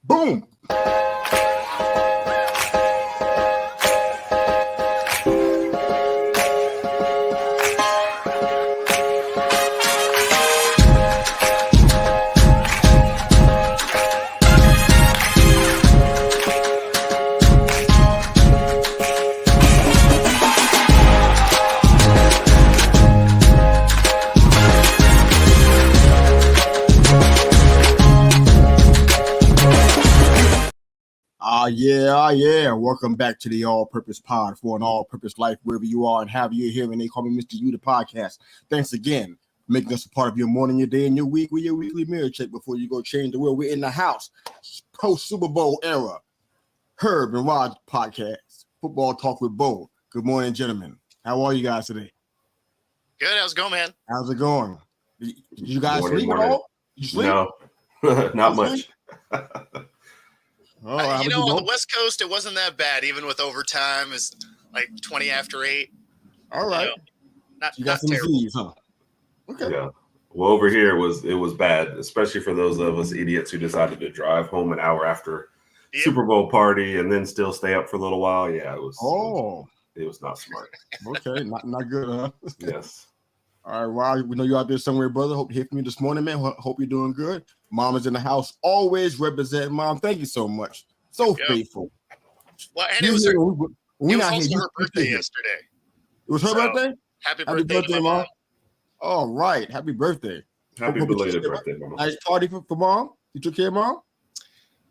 Boom. Yeah. Welcome back to the All-Purpose Pod for an all-purpose life, wherever you are and however you're hearing. They call me Mr. U, the podcast. Thanks again for making us a part of your morning, your day, and your week with your weekly mirror check before you go change the world. We're in the house, post-Super Bowl era. Herb and Rod podcast, Football Talk with Bo. Good morning, gentlemen. How are you guys today? Good. How's it going, man? How's it going? Did you guys sleep at all? You sleep? No, not much. Oh, on the West Coast, it wasn't that bad. Even with overtime, it's like 20 after 8. All right. Not, you got not some terrible. Z's, huh? Okay. Yeah. Well, over here it was bad, especially for those of us idiots who decided to drive home an hour after Super Bowl party and then still stay up for a little while. Yeah, it was. Oh, it was not smart. Okay, not good, huh? Yes. All right, well, we know you're out there somewhere, brother. Hope you hear from me this morning, man. Hope you're doing good. Mom is in the house, always representing. Mom, thank you so much. So faithful. Well, and it was also her birthday yesterday. It was her birthday? Happy birthday, Mom. All right, happy birthday. Happy belated birthday, Mom. Nice party for Mom. You took care of Mom?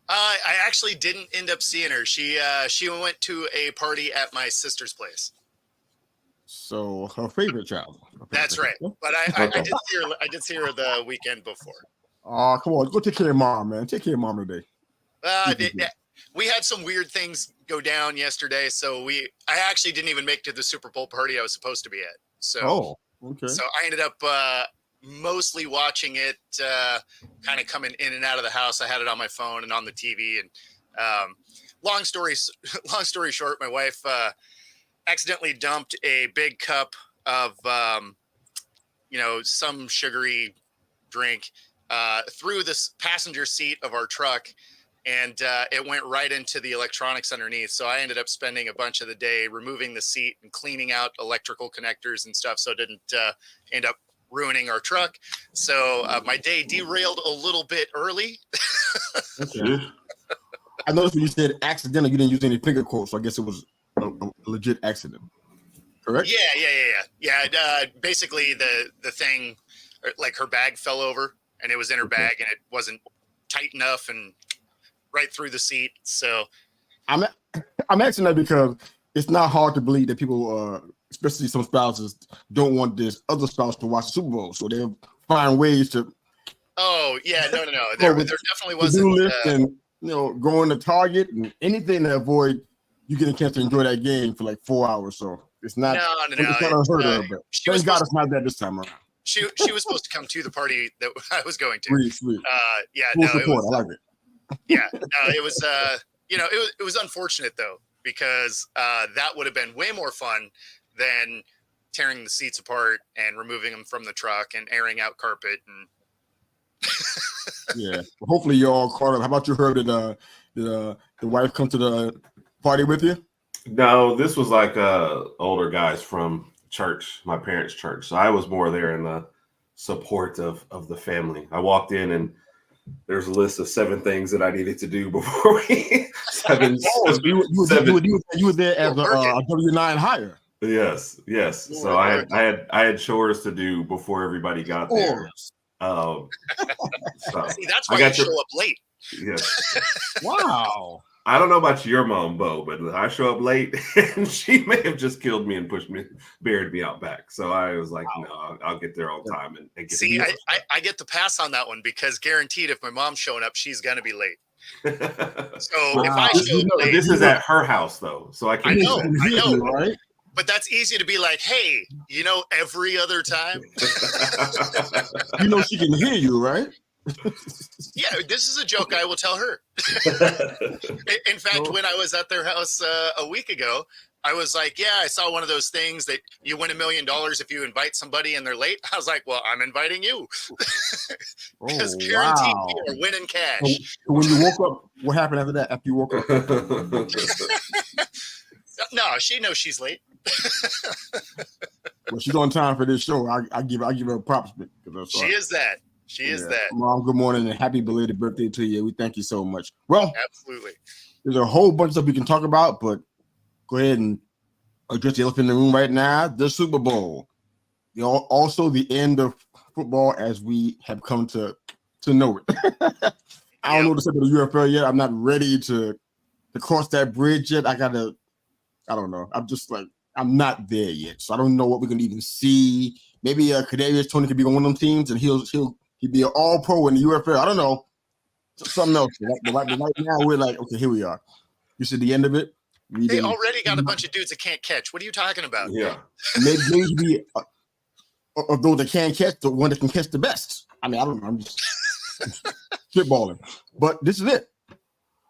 I actually didn't end up seeing her. She went to a party at my sister's place. So her favorite child. That's right. But I did see her the weekend before. Oh, come on, go take care of Mom, man. Take care of Mom today. We had some weird things go down yesterday, so I actually didn't even make it to the Super Bowl party I was supposed to be at. So, okay. So I ended up mostly watching it, kind of coming in and out of the house. I had it on my phone and on the TV. And long story short, my wife accidentally dumped a big cup of some sugary drink through the passenger seat of our truck. And it went right into the electronics underneath. So I ended up spending a bunch of the day removing the seat and cleaning out electrical connectors and stuff, so it didn't end up ruining our truck. So my day derailed a little bit early. Okay. I noticed when you said accidental, you didn't use any finger quotes, so I guess it was a legit accident. Correct? Yeah. Basically, the thing, like her bag fell over, and it was in her bag, and it wasn't tight enough, and right through the seat. So I'm asking that because it's not hard to believe that people, especially some spouses, don't want this other spouse to watch the Super Bowl, so they'll find ways to. Oh yeah, no. There definitely wasn't. And going to Target and anything to avoid you getting a chance to enjoy that game for like 4 hours. So it's not. No. It's kind of unheard of, but thank God it's not that this time around. She was supposed to come to the party that I was going to. Sweet. Full support. It was, I like it. Yeah, no, it was it was unfortunate though, because that would have been way more fun than tearing the seats apart and removing them from the truck and airing out carpet and yeah. Well, hopefully you're all caught up. How about you, Herb? Did the wife come to the party with you? No, this was like older guys from church, my parents' church. So I was more there in the support of the family. I walked in and there's a list of 7 things that I needed to do before we you were there as a W9 hire. Yes. So I had chores to do before everybody got there. So see, that's why I show up late. Yes. Wow. I don't know about your mom, Bo, but I show up late and she may have just killed me and buried me out back. So I was like, no, I'll get there on time and get. See, I get to pass on that one because guaranteed, if my mom's showing up, she's gonna be late. So if I show up late, this is at her house though, so I can. I know, right? But that's easy to be like, hey, every other time. She can hear you, right? Yeah, this is a joke I will tell her. In fact, when I was at their house a week ago, I was like, yeah, I saw one of those things that you win $1 million if you invite somebody and they're late. I was like, well, I'm inviting you. Because guaranteed wow. we are winning So cash. when you woke up, what happened after that? After you woke up? No, she knows she's late. Well, she's on time for this show. I give her props. She is that. She is that. Mom, good morning and happy belated birthday to you. We thank you so much. Well, Absolutely. there's a whole bunch of stuff we can talk about, but go ahead and address the elephant in the room right now, the Super Bowl. Also the end of football as we have come to know it. I don't know what to say to the UFL yet. I'm not ready to cross that bridge yet. I don't know. I'm just like, I'm not there yet. So I don't know what we're going to even see. Maybe Kadarius Toney could be on one of them teams and he'll be an all-pro in the UFL. I don't know. Something else. But right now, we're like, okay, here we are. You see the end of it? They already got a bunch of dudes that can't catch. What are you talking about? Yeah. Maybe of those that can catch, the one that can catch the best. I mean, I don't know. I'm just spitballing. But this is it.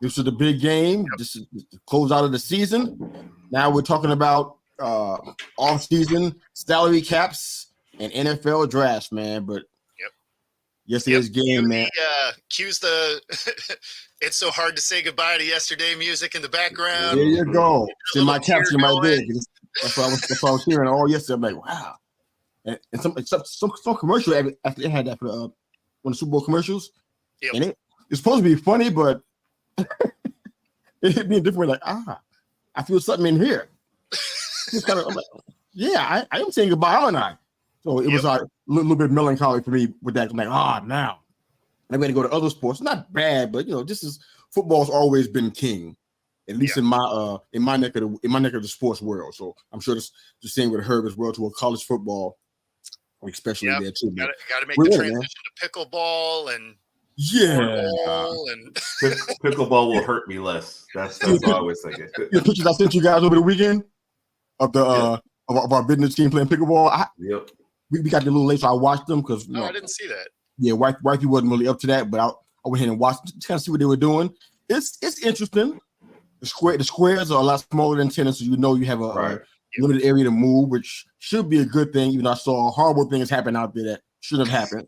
This is the big game. This is the close out of the season. Now we're talking about off-season salary caps and NFL drafts, man. But yesterday's game, man. Cues the "It's so hard to say goodbye to yesterday" music in the background. There you go. See my caption right there. That's what I was hearing all yesterday. I'm like, wow. And some commercial after they had that for one of the Super Bowl commercials. Yep. And it's supposed to be funny, but it hit me a different way. Like, I feel something in here. It's kind of, I'm like, yeah, I am saying goodbye, aren't I? So it was a little bit melancholy for me with that. I'm like, now I'm going to go to other sports. Not bad, but this is football's always been king, at least in my neck of the sports world. So I'm sure it's the same with Herb as well to a college football, especially there too. Got to make the transition to pickleball and pickleball will hurt me less. That's what I always think. The pictures I sent you guys over the weekend of the of our business team playing pickleball. We got a little late, so I watched them because I didn't see that. Yeah, wifey wasn't really up to that, but I went ahead and watched to kind of see what they were doing. It's interesting. The squares are a lot smaller than tennis, so you have a limited area to move, which should be a good thing. Even though I saw horrible things happen out there that shouldn't have happened.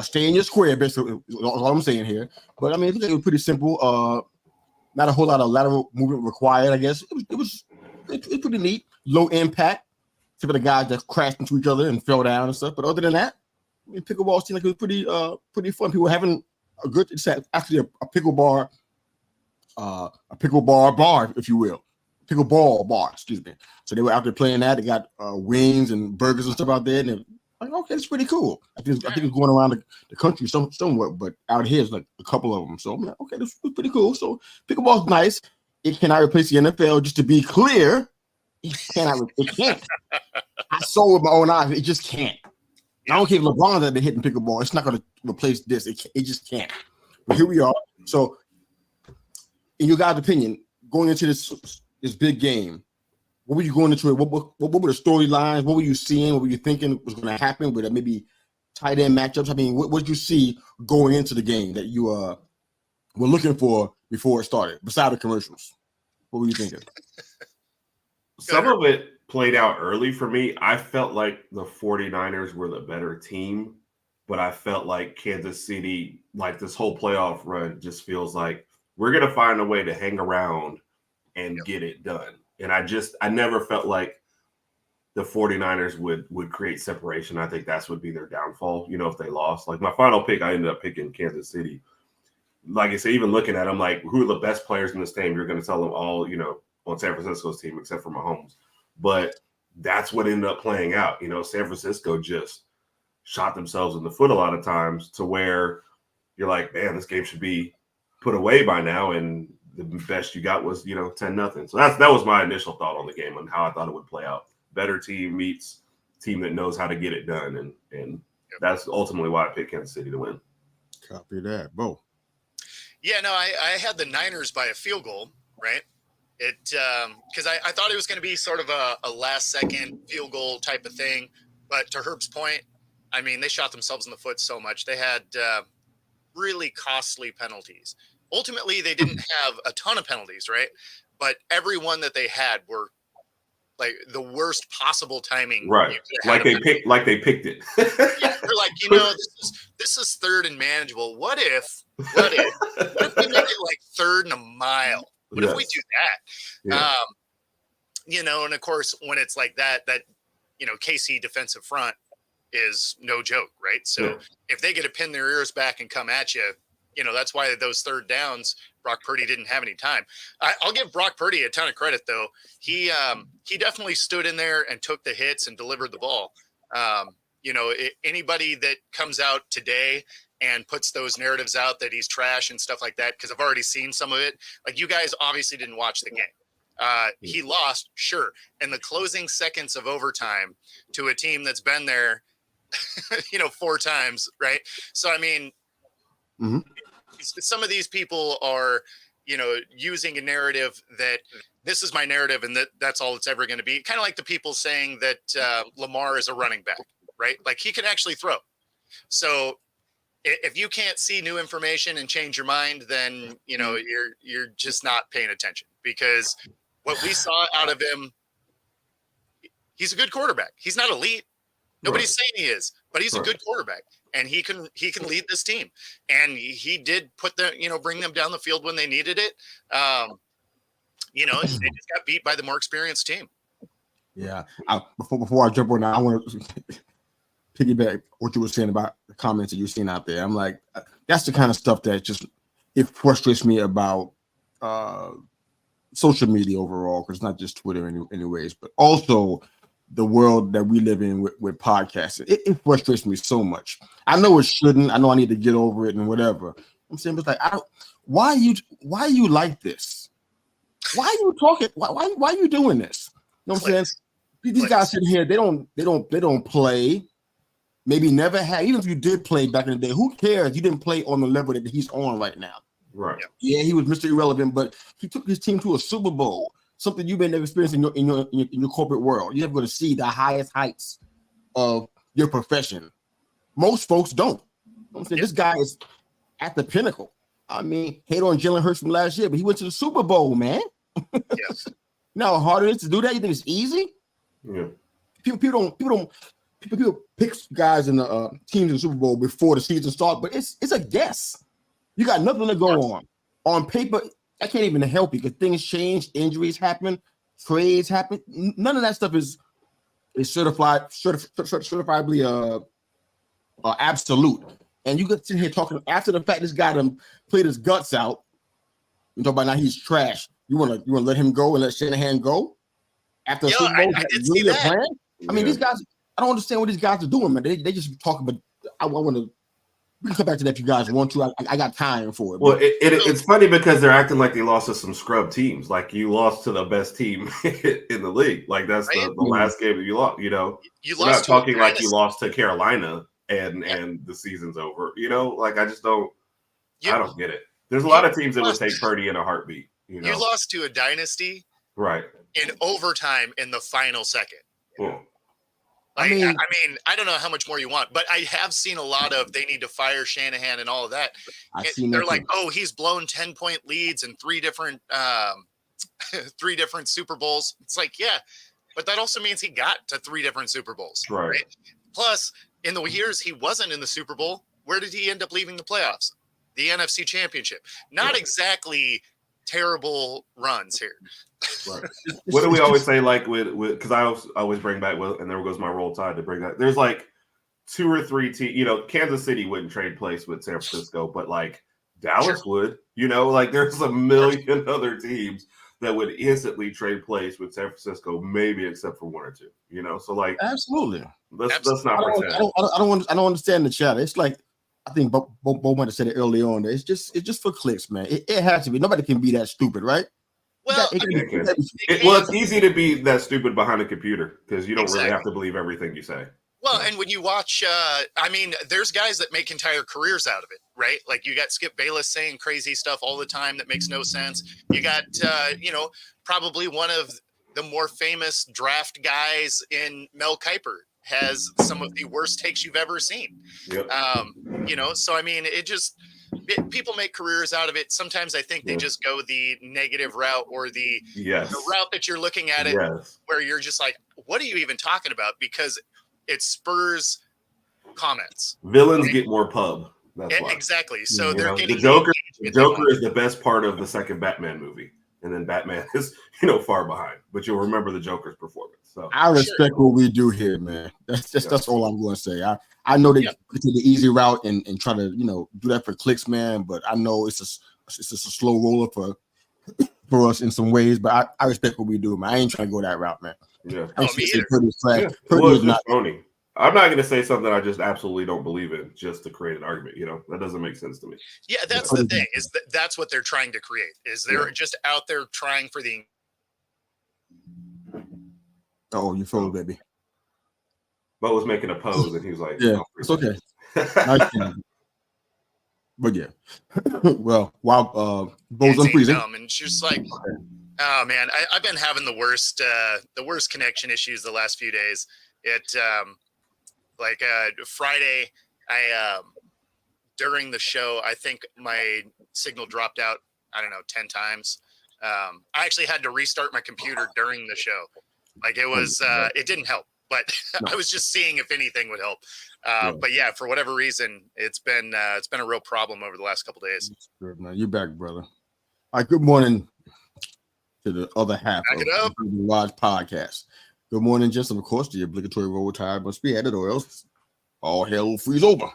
Stay in your square, basically, is all I'm saying here. But I mean, it was pretty simple. Not a whole lot of lateral movement required, I guess. It was pretty neat. Low impact, except for the guys that crashed into each other and fell down and stuff. But other than that, I mean, pickleball seemed like it was pretty fun. People were having a good. It's actually a pickleball bar, if you will, pickleball bar. Excuse me. So they were out there playing that. They got wings and burgers and stuff out there, and like, okay, it's pretty cool. I think it's going around the country somewhat, but out here it's like a couple of them. So I'm like, okay, this is pretty cool. So pickleball's nice. It cannot replace the NFL. Just to be clear, it can't. I saw with my own eyes. It just can't. I don't care if LeBron's out there hitting pickleball. It's not going to replace this. It just can't. But here we are. So, in your guys' opinion, going into this big game, what were you going into it? What were the storylines? What were you seeing? What were you thinking was going to happen with maybe tight end matchups? I mean, what did you see going into the game that you were looking for before it started, besides the commercials? What were you thinking? Some of it played out early for me. I felt like the 49ers were the better team, but I felt like Kansas City, like this whole playoff run just feels like we're going to find a way to hang around and get it done. And I never felt like the 49ers would create separation. I think that's would be their downfall, if they lost. Like my final pick, I ended up picking Kansas City. Like I said, even looking at them, like who are the best players in this team? You're going to tell them all, on San Francisco's team, except for Mahomes. But that's what ended up playing out. San Francisco just shot themselves in the foot a lot of times to where you're like, man, this game should be put away by now. And the best you got was, 10-0. So that was my initial thought on the game and how I thought it would play out. Better team meets team that knows how to get it done. And that's ultimately why I picked Kansas City to win. Copy that. Bo. Yeah, no, I had the Niners by a field goal, right? It because I thought it was going to be sort of a last-second field goal type of thing. But to Herb's point, I mean, they shot themselves in the foot so much. They had really costly penalties. Ultimately, they didn't have a ton of penalties, right? But every one that they had were like the worst possible timing. Right. Like they picked it. Yeah, they're like, this is third and manageable. What if we make it like third and a mile? What if we do that? Yeah. And of course, when it's like that KC defensive front is no joke, right? So if they get to pin their ears back and come at you, that's why those third downs, Brock Purdy didn't have any time. I'll give Brock Purdy a ton of credit, though. He definitely stood in there and took the hits and delivered the ball. Anybody that comes out today and puts those narratives out that he's trash and stuff like that, because I've already seen some of it. Like, you guys obviously didn't watch the game. He lost, sure, in the closing seconds of overtime to a team that's been there, 4 times, right? So, I mean, some of these people are, using a narrative that this is my narrative and that's all it's ever going to be. Kind of like the people saying that Lamar is a running back, right? Like, he can actually throw. So if you can't see new information and change your mind, then, you're just not paying attention, because what we saw out of him, he's a good quarterback. He's not elite. Nobody's saying he is, but he's a good quarterback, and he can lead this team. And he did put bring them down the field when they needed it. They just got beat by the more experienced team. Yeah. Before I jump on that, I want to piggyback what you were saying about the comments that you're seeing out there. I'm like, that's the kind of stuff that it frustrates me about social media overall, because it's not just Twitter anyways, but also the world that we live in with podcasting. It frustrates me so much. I know it shouldn't. I know I need to get over it and whatever. I'm saying, but like, why are you like this? Why are you talking? Why are you doing this? You know what I'm saying? These guys sitting here, they don't play. Maybe never had. Even if you did play back in the day, who cares? You didn't play on the level that he's on right now. Right. Yeah, he was Mr. Irrelevant, but he took his team to a Super Bowl. Something you've never experienced in your corporate world. You're never going to see the highest heights of your profession. Most folks don't. I'm saying this guy is at the pinnacle. I mean, hate on Jalen Hurts from last year, but he went to the Super Bowl, man. Yes. You know how hard it is to do that? You think it's easy? Yeah. People pick guys in the teams in the Super Bowl before the season starts, but it's a guess. You got nothing to go on. On paper, I can't even help you because things change, injuries happen, trades happen. None of that stuff is certifiably absolute. And you get sitting here talking after the fact this guy done played his guts out. You talk about now he's trash. You wanna let him go and let Shanahan go after the Super Bowl? I did see that. Plan? I mean, these guys. I don't understand what these guys are doing, man. They just talk about. I want to. We can come back to that if you guys want to. I got time for it. Well, it's funny because they're acting like they lost to some scrub teams. Like, you lost to the best team in the league. Like, that's the last game that you lost. You we're lost not talking like you lost to Carolina and the season's over. Like, I just don't. I don't get it. There's a lot of teams that would take Purdy in a heartbeat. You lost to a dynasty, right? In overtime in the final second. Well, I mean, I don't know how much more you want, but I have seen a lot of they need to fire Shanahan and all of that. They're like, oh, he's blown 10-point leads in three different Super Bowls. It's like, yeah, but that also means he got to 3 different Super Bowls, right? Plus, in the years he wasn't in the Super Bowl, where did he end up leaving the playoffs? The NFC Championship. Not exactly terrible runs here. Right. What do we always say? Like with because I always bring back and there goes my Roll Tide to bring that. There's like 2 or 3 teams. Kansas City wouldn't trade place with San Francisco, but like Dallas would. Like there's a million other teams that would instantly trade place with San Francisco, maybe except for 1 or 2. So like absolutely. Let's not pretend. I don't understand the chat. It's like. I think Bo might have said it early on. It's just for clicks, man. It has to be. Nobody can be that stupid, right? Well, it's easy to be that stupid behind a computer because you don't really have to believe everything you say. Well, and when you watch, there's guys that make entire careers out of it, right? Like you got Skip Bayless saying crazy stuff all the time that makes no sense. You got, probably one of the more famous draft guys in Mel Kiper has some of the worst takes you've ever seen. Yep. So I mean, it just people make careers out of it. Sometimes I think they just go the negative route or the route that you're looking at it where you're just like, what are you even talking about? Because it spurs comments. Villains get more pub. That's why. Exactly. So they're getting the Joker. The Joker is the best part of the second Batman movie, and then Batman is far behind. But you'll remember the Joker's performance. So I respect what we do here, man. That's all I'm going to say. I know they take the easy route and try to do that for clicks, man. But I know it's just a slow roller for us in some ways. But I respect what we do, man. I ain't trying to go that route, man. Yeah, me either. Purdy is not phony. I'm not going to say something I just absolutely don't believe in just to create an argument. That doesn't make sense to me. Yeah, that's the thing. Is that's what they're trying to create? Is they're just out there trying for the. Oh, you froze, baby. Bo was making a pose, and he was like, "Yeah, it's okay." But yeah, well, while Bo's unfreezing, and she's like, "Oh man, I've been having the worst connection issues the last few days." Friday, during the show, I think my signal dropped out, 10 times. I actually had to restart my computer during the show. It didn't help, but I was just seeing if anything would help. But yeah, for whatever reason, it's been a real problem over the last couple of days. Good, man. You're back, brother. All right, good morning to the other half of the Watch podcast. Good morning, just of course, the obligatory roll tide must be added, or else all hell will freeze over.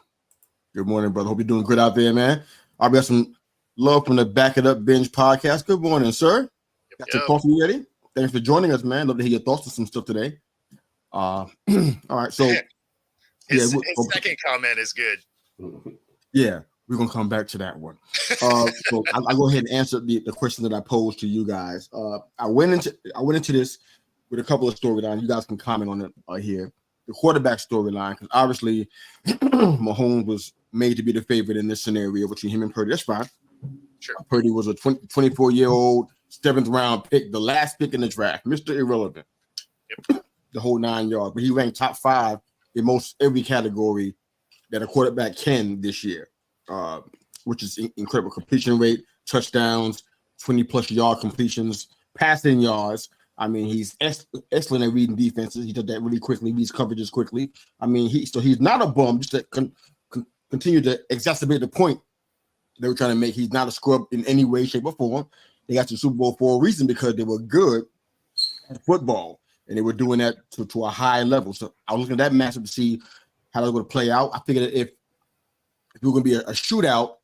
Good morning, brother. Hope you're doing good out there, man. I'll got some love from the Back It Up Binge podcast. Good morning, sir. Got your coffee ready? Thanks for joining us, man. Love to hear your thoughts on some stuff today. All right, so his second comment is good. Yeah, we're gonna come back to that one. So I'll go ahead and answer the question that I posed to you guys. I went into this with a couple of storylines. You guys can comment on it here. The quarterback storyline, because obviously Mahomes was made to be the favorite in this scenario between him and Purdy. That's fine. Sure. Purdy was a 24-year-old 7th round pick, the last pick in the draft, Mr. Irrelevant. Yep. The whole 9 yards. But he ranked top 5 in most every category that a quarterback can this year, which is incredible. Completion rate, touchdowns, 20-plus yard completions, passing yards. I mean, he's excellent at reading defenses. He does that really quickly, reads coverages quickly. I mean, he's not a bum, just to continue to exacerbate the point they were trying to make. He's not a scrub in any way, shape, or form. They got to the Super Bowl for a reason, because they were good at football, and they were doing that to a high level. So I was looking at that matchup to see how they were going to play out. I figured that if it was going to be a shootout,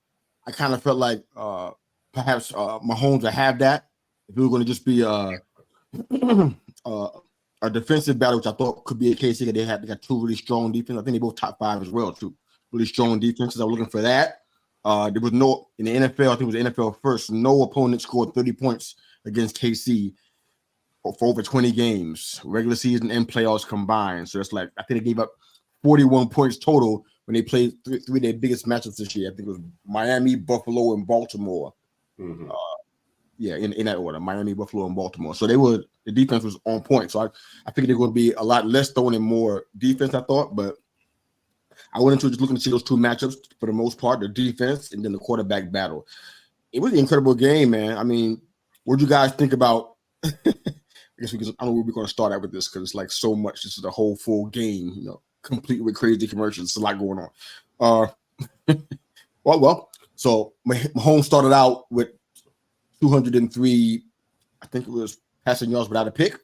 I kind of felt like perhaps Mahomes would have that. If it was going to just be a defensive battle, which I thought could be a case here. They got 2 really strong defenses. I think they both top 5 as well, too. Really strong defenses. I was looking for that. There was no, in the NFL, I think it was the NFL first, no opponent scored 30 points against KC for over 20 games, regular season and playoffs combined. So it's like, I think they gave up 41 points total when they played 3 of their biggest matchups this year. I think it was Miami, Buffalo, and Baltimore. Mm-hmm. In that order, Miami, Buffalo, and Baltimore. So the defense was on point. So I figured they were going to be a lot less throwing and more defense, I thought. But I went into just looking to see those 2 matchups for the most part, the defense and then the quarterback battle. It was an incredible game, man. I mean, what do you guys think about? I guess I don't know where we're going to start out with this, because it's like so much. This is a whole full game, complete with crazy commercials. It's a lot going on. So Mahomes started out with 203, I think it was, passing yards without a pick. I'm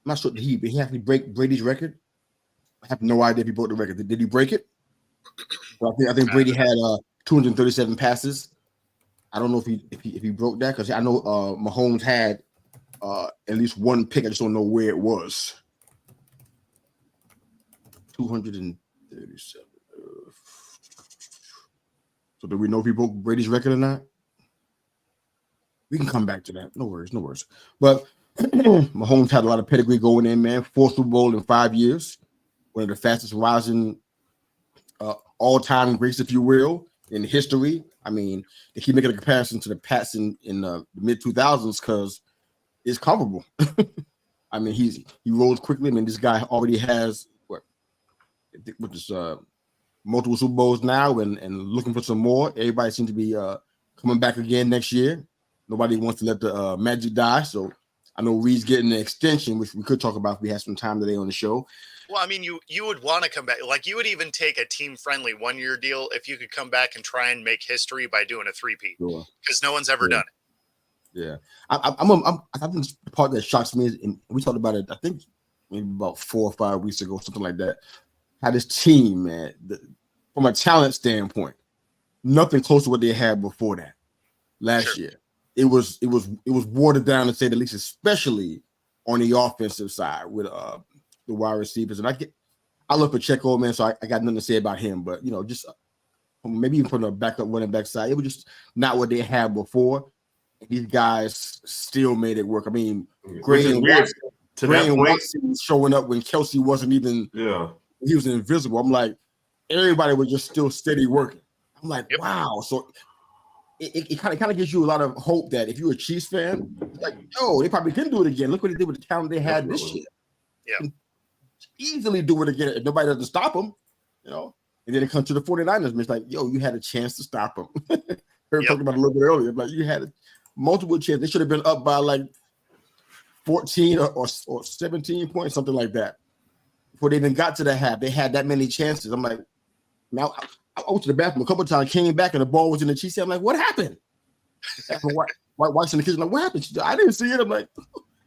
not sure. Did he actually break Brady's record? I have no idea if he broke the record. Did he break it? Well, I think Brady had 237 passes. I don't know if he broke that, because I know Mahomes had at least 1 pick. I just don't know where it was. 237. So do we know if he broke Brady's record or not? We can come back to that. No worries. But Mahomes had a lot of pedigree going in, man. 4th Super Bowl in 5 years. One of the fastest rising all-time greats, if you will, in history. I mean, they keep making a comparison to the Pats in the mid-2000s because it's comparable. I mean, he rolls quickly. I mean, this guy already has multiple Super Bowls now and looking for some more. Everybody seems to be coming back again next year. Nobody wants to let the magic die. So I know Reed's getting an extension, which we could talk about if we had some time today on the show. Well, I mean, you would want to come back. Like, you would even take a team-friendly one-year deal if you could come back and try and make history by doing a three-peat, because no one's ever done it. Yeah, I think the part that shocks me is, and we talked about it, I think maybe about 4 or 5 weeks ago, something like that. How this team, man, from a talent standpoint, nothing close to what they had before that last year. It was watered down, to say the least, especially on the offensive side with the wide receivers. And I look for Pacheco, man, so I got nothing to say about him. But just maybe even from the backup running back side, it was just not what they had before. These guys still made it work. I mean, Gray and Watson showing up when Kelsey wasn't even. Yeah. He was invisible. I'm like, everybody was just still steady working. I'm like, wow. So it kind of gives you a lot of hope that if you're a Chiefs fan, like, they probably can do it again. Look what they did with the talent they had this year. Yeah. Easily do it again if nobody doesn't stop them, And then it comes to the 49ers, and it's like, you had a chance to stop them. Heard talking about it a little bit earlier. Like, you had multiple chances. They should have been up by like 14 or 17 points, something like that. Before they even got to the half, they had that many chances. I'm like, now I went to the bathroom a couple of times, came back, and the ball was in the Chiefs. I'm like, what happened? Wife's in the kitchen, like, what happened? I didn't see it. I'm like,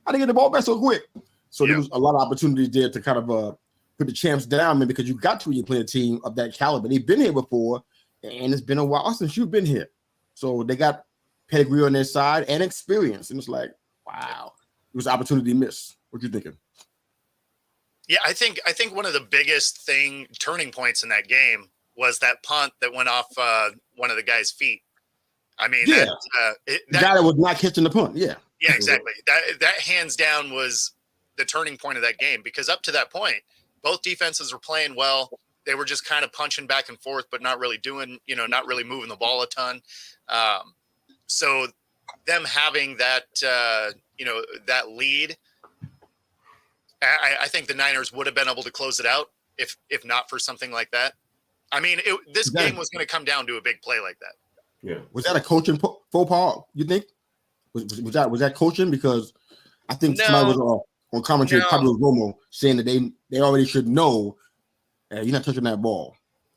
I didn't get the ball back so quick. So there was a lot of opportunities there to kind of put the champs down, man, because you got to when you play a team of that caliber. They've been here before, and it's been a while since you've been here. So they got pedigree on their side and experience. And it's like, wow, it was an opportunity missed. What you thinking? Yeah, I think one of the biggest turning points in that game was that punt that went off one of the guy's feet. I mean, the guy that was not catching the punt. Yeah, exactly. That hands down was the turning point of that game, because up to that point, both defenses were playing well. They were just kind of punching back and forth, but not really doing, not really moving the ball a ton. So them having that, that lead, I think the Niners would have been able to close it out if not for something like that. I mean, this game was going to come down to a big play like that. Yeah. Was that a coaching faux pas, you think? Was that coaching? Because I think somebody was on commentary, Pablo Romo, saying that they already should know you're not touching that ball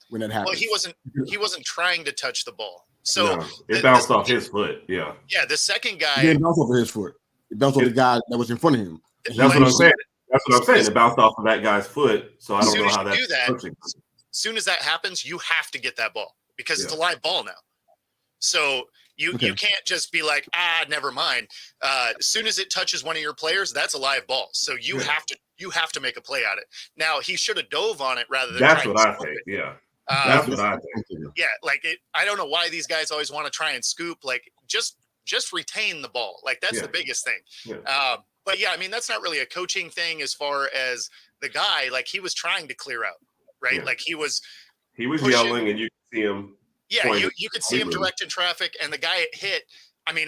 when that happens. Well, he wasn't trying to touch the ball. So it bounced off his foot. Yeah. Yeah, the second guy. It didn't bounce off of his foot. It bounced off the guy that was in front of him. That's what I'm saying. It bounced off of that guy's foot. So I don't know how that's as soon as that happens, you have to get that ball because it's a live ball now. So you can't just be like, never mind. As soon as it touches one of your players, that's a live ball. So you have to make a play at it. Now he should have dove on it rather than. That's what I think. Yeah. That's what I think. Yeah, like I don't know why these guys always want to try and scoop. Like just retain the ball. Like that's the biggest thing. Yeah. But yeah, I mean that's not really a coaching thing as far as the guy. Like he was trying to clear out, right? Yeah. Like he was pushing, yelling, and you could see him. Yeah, you could see him directing traffic, and the guy it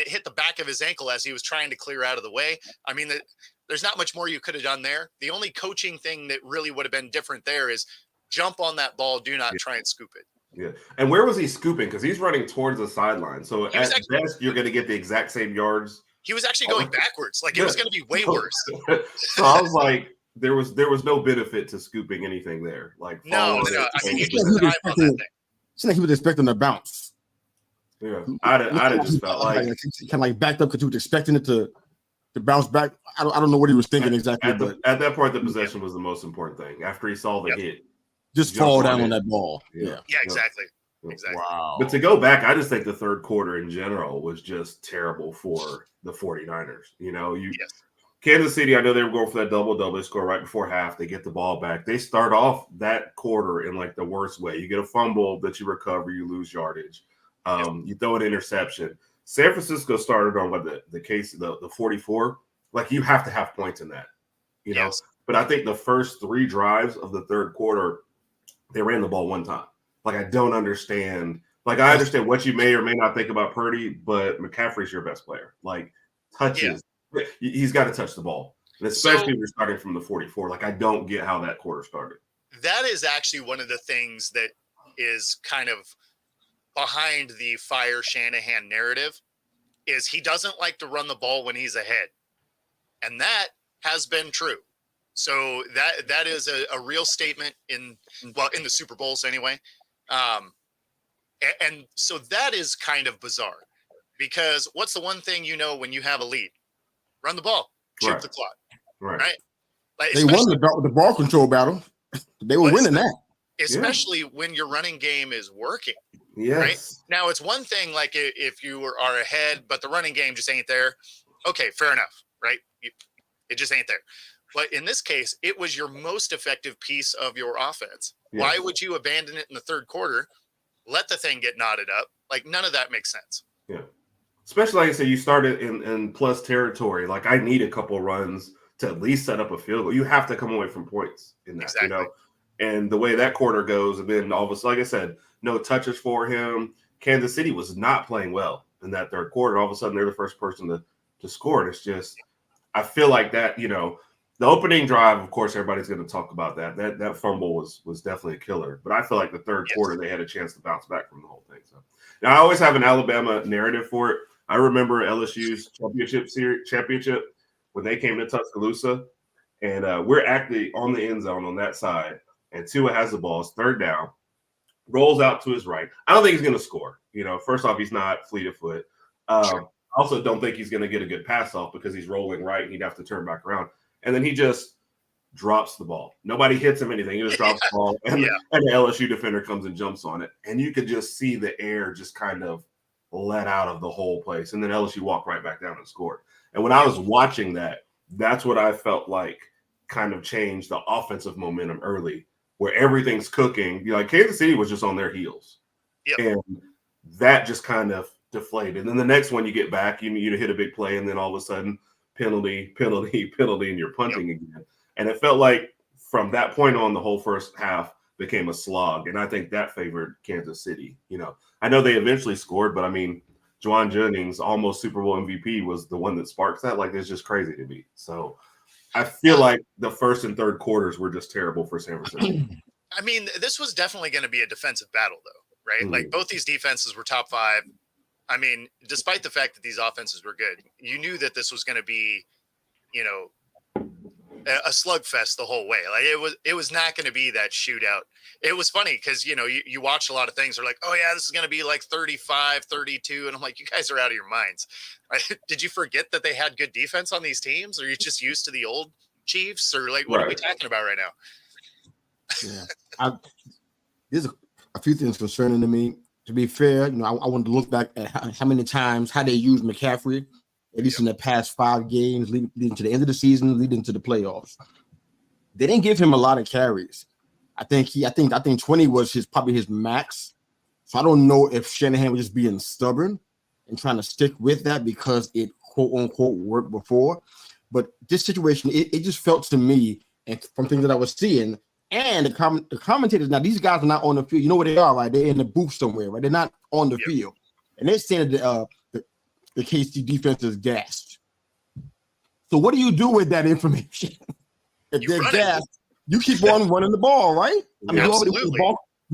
hit the back of his ankle as he was trying to clear out of the way. I mean, there's not much more you could have done there. The only coaching thing that really would have been different there is jump on that ball. Do not try and scoop it. Yeah. And where was he scooping? Because he's running towards the sideline. So at best, you're going to get the exact same yards. He was actually going backwards. Like it was going to be way worse. So I was like, there was no benefit to scooping anything there. Like no. I mean, you just dive on that thing. It's like he was expecting a bounce. Yeah, I just felt like kind of like backed up because he was expecting it to bounce back. I don't know what he was thinking exactly. At that point, the possession was the most important thing. After he saw the hit, just fall down on that ball. Yeah, exactly. Exactly. Wow. But to go back, I just think the third quarter in general was just terrible for the 49ers. Kansas City, I know they were going for that double-double. They score right before half. They get the ball back. They start off that quarter in like the worst way. You get a fumble that you recover, you lose yardage. You throw an interception. San Francisco started on the 44. Like you have to have points in that, Yes. But I think the first 3 drives of the third quarter, they ran the ball one time. Like I don't understand. Like I understand what you may or may not think about Purdy, but McCaffrey's your best player. Like touches. Yeah. He's got to touch the ball, and especially if you're starting from the 44. Like I don't get how that quarter started. That is actually one of the things that is kind of behind the fire Shanahan narrative is he doesn't like to run the ball when he's ahead. And that has been true. So that is a real statement in the Super Bowls anyway. And so that is kind of bizarre because what's the one thing when you have a lead? Run the ball, shoot the clock. Right. Like, they won the ball control battle. They were winning that. Especially when your running game is working. Yes. Right? Now, it's one thing like if you are ahead, but the running game just ain't there. Okay, fair enough, right? It just ain't there. But in this case, it was your most effective piece of your offense. Yes. Why would you abandon it in the third quarter? Let the thing get knotted up. Like, none of that makes sense. Yeah. Especially, like I said, you started in plus territory. Like, I need a couple runs to at least set up a field goal. You have to come away from points in that, exactly. And the way that quarter goes, and then all of a sudden, like I said, no touches for him. Kansas City was not playing well in that third quarter. All of a sudden, they're the first person to score. And it's just, I feel like that, the opening drive, of course, everybody's going to talk about that. That fumble was definitely a killer. But I feel like the third quarter, they had a chance to bounce back from the whole thing. So now I always have an Alabama narrative for it. I remember LSU's championship when they came to Tuscaloosa, and we're actually on the end zone on that side, and Tua has the ball. It's third down, rolls out to his right. I don't think he's going to score. First off, he's not fleet of foot. I also don't think he's going to get a good pass off because he's rolling right, and he'd have to turn back around. And then he just drops the ball. Nobody hits him anything. He just drops the ball, and the LSU defender comes and jumps on it. And you could just see the air just kind of let out of the whole place. And then LSU walked right back down and scored. And when I was watching that, that's what I felt like kind of changed the offensive momentum early, where everything's cooking. Like Kansas City was just on their heels. Yep. And that just kind of deflated. And then the next one you get back, you hit a big play, and then all of a sudden, penalty, and you're punting again. And it felt like from that point on, the whole first half became a slog. And I think that favored Kansas City. I know they eventually scored, but I mean, Juwan Jennings, almost Super Bowl MVP, was the one that sparks that. Like, it's just crazy to me. So I feel like the first and third quarters were just terrible for San Francisco. I mean, this was definitely going to be a defensive battle, though, right? Mm-hmm. Like, both these defenses were top five. I mean, despite the fact that these offenses were good, you knew that this was going to be, a slugfest the whole way. Like it was not going to be that shootout. It was funny because, you watch a lot of things. They're like, oh yeah, this is going to be like 35, 32. And I'm like, you guys are out of your minds. Did you forget that they had good defense on these teams? Or are you just used to the old Chiefs? Or like, what are we talking about right now? Yeah. There's a few things concerning to me. To be fair, I wanted to look back at how many times, how they used McCaffrey, at least in the past 5 games, leading to the end of the season, leading to the playoffs. They didn't give him a lot of carries. I think 20 was probably his max. So I don't know if Shanahan was just being stubborn and trying to stick with that because it quote unquote worked before. But this situation, it just felt to me, and from things that I was seeing, and the commentators, now these guys are not on the field. You know where they are, right? They're in the booth somewhere, right? They're not on the field. And they're saying that the KC defense is gassed. So what do you do with that information? If they're gassed, you keep on running the ball, right? I mean, you're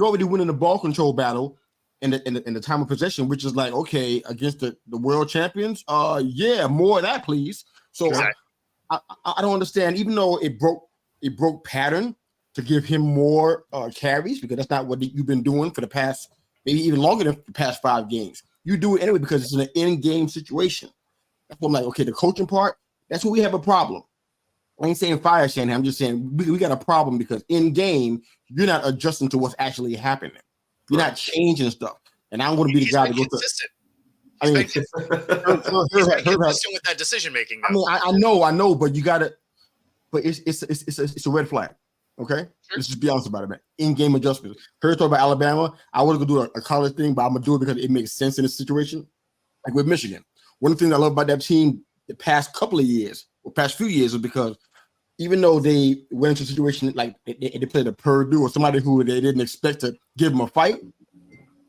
already winning the ball control battle in the time of possession, which is like, okay, against the world champions, more of that, please. So exactly. I don't understand, even though it broke pattern to give him more carries, because that's not what you've been doing for the past, maybe even longer than the past 5 games. You do it anyway because it's an in-game situation. That's what I'm like, okay, the coaching part, that's where we have a problem. I ain't saying fire Shanahan. I'm just saying we got a problem because in-game, you're not adjusting to what's actually happening. You're not changing stuff. And I'm going to be the guy to go consistent. He's consistent with that decision-making. I mean, I know, but you got to – but it's a red flag. Okay, sure. Let's just be honest about it, man. In-game adjustments. Heard talk about Alabama. I was gonna do a college thing, but I'm gonna do it because it makes sense in this situation. Like with Michigan, one of the things I love about that team the past couple of years, or past few years, is because even though they went into a situation like they played a Purdue or somebody who they didn't expect to give them a fight,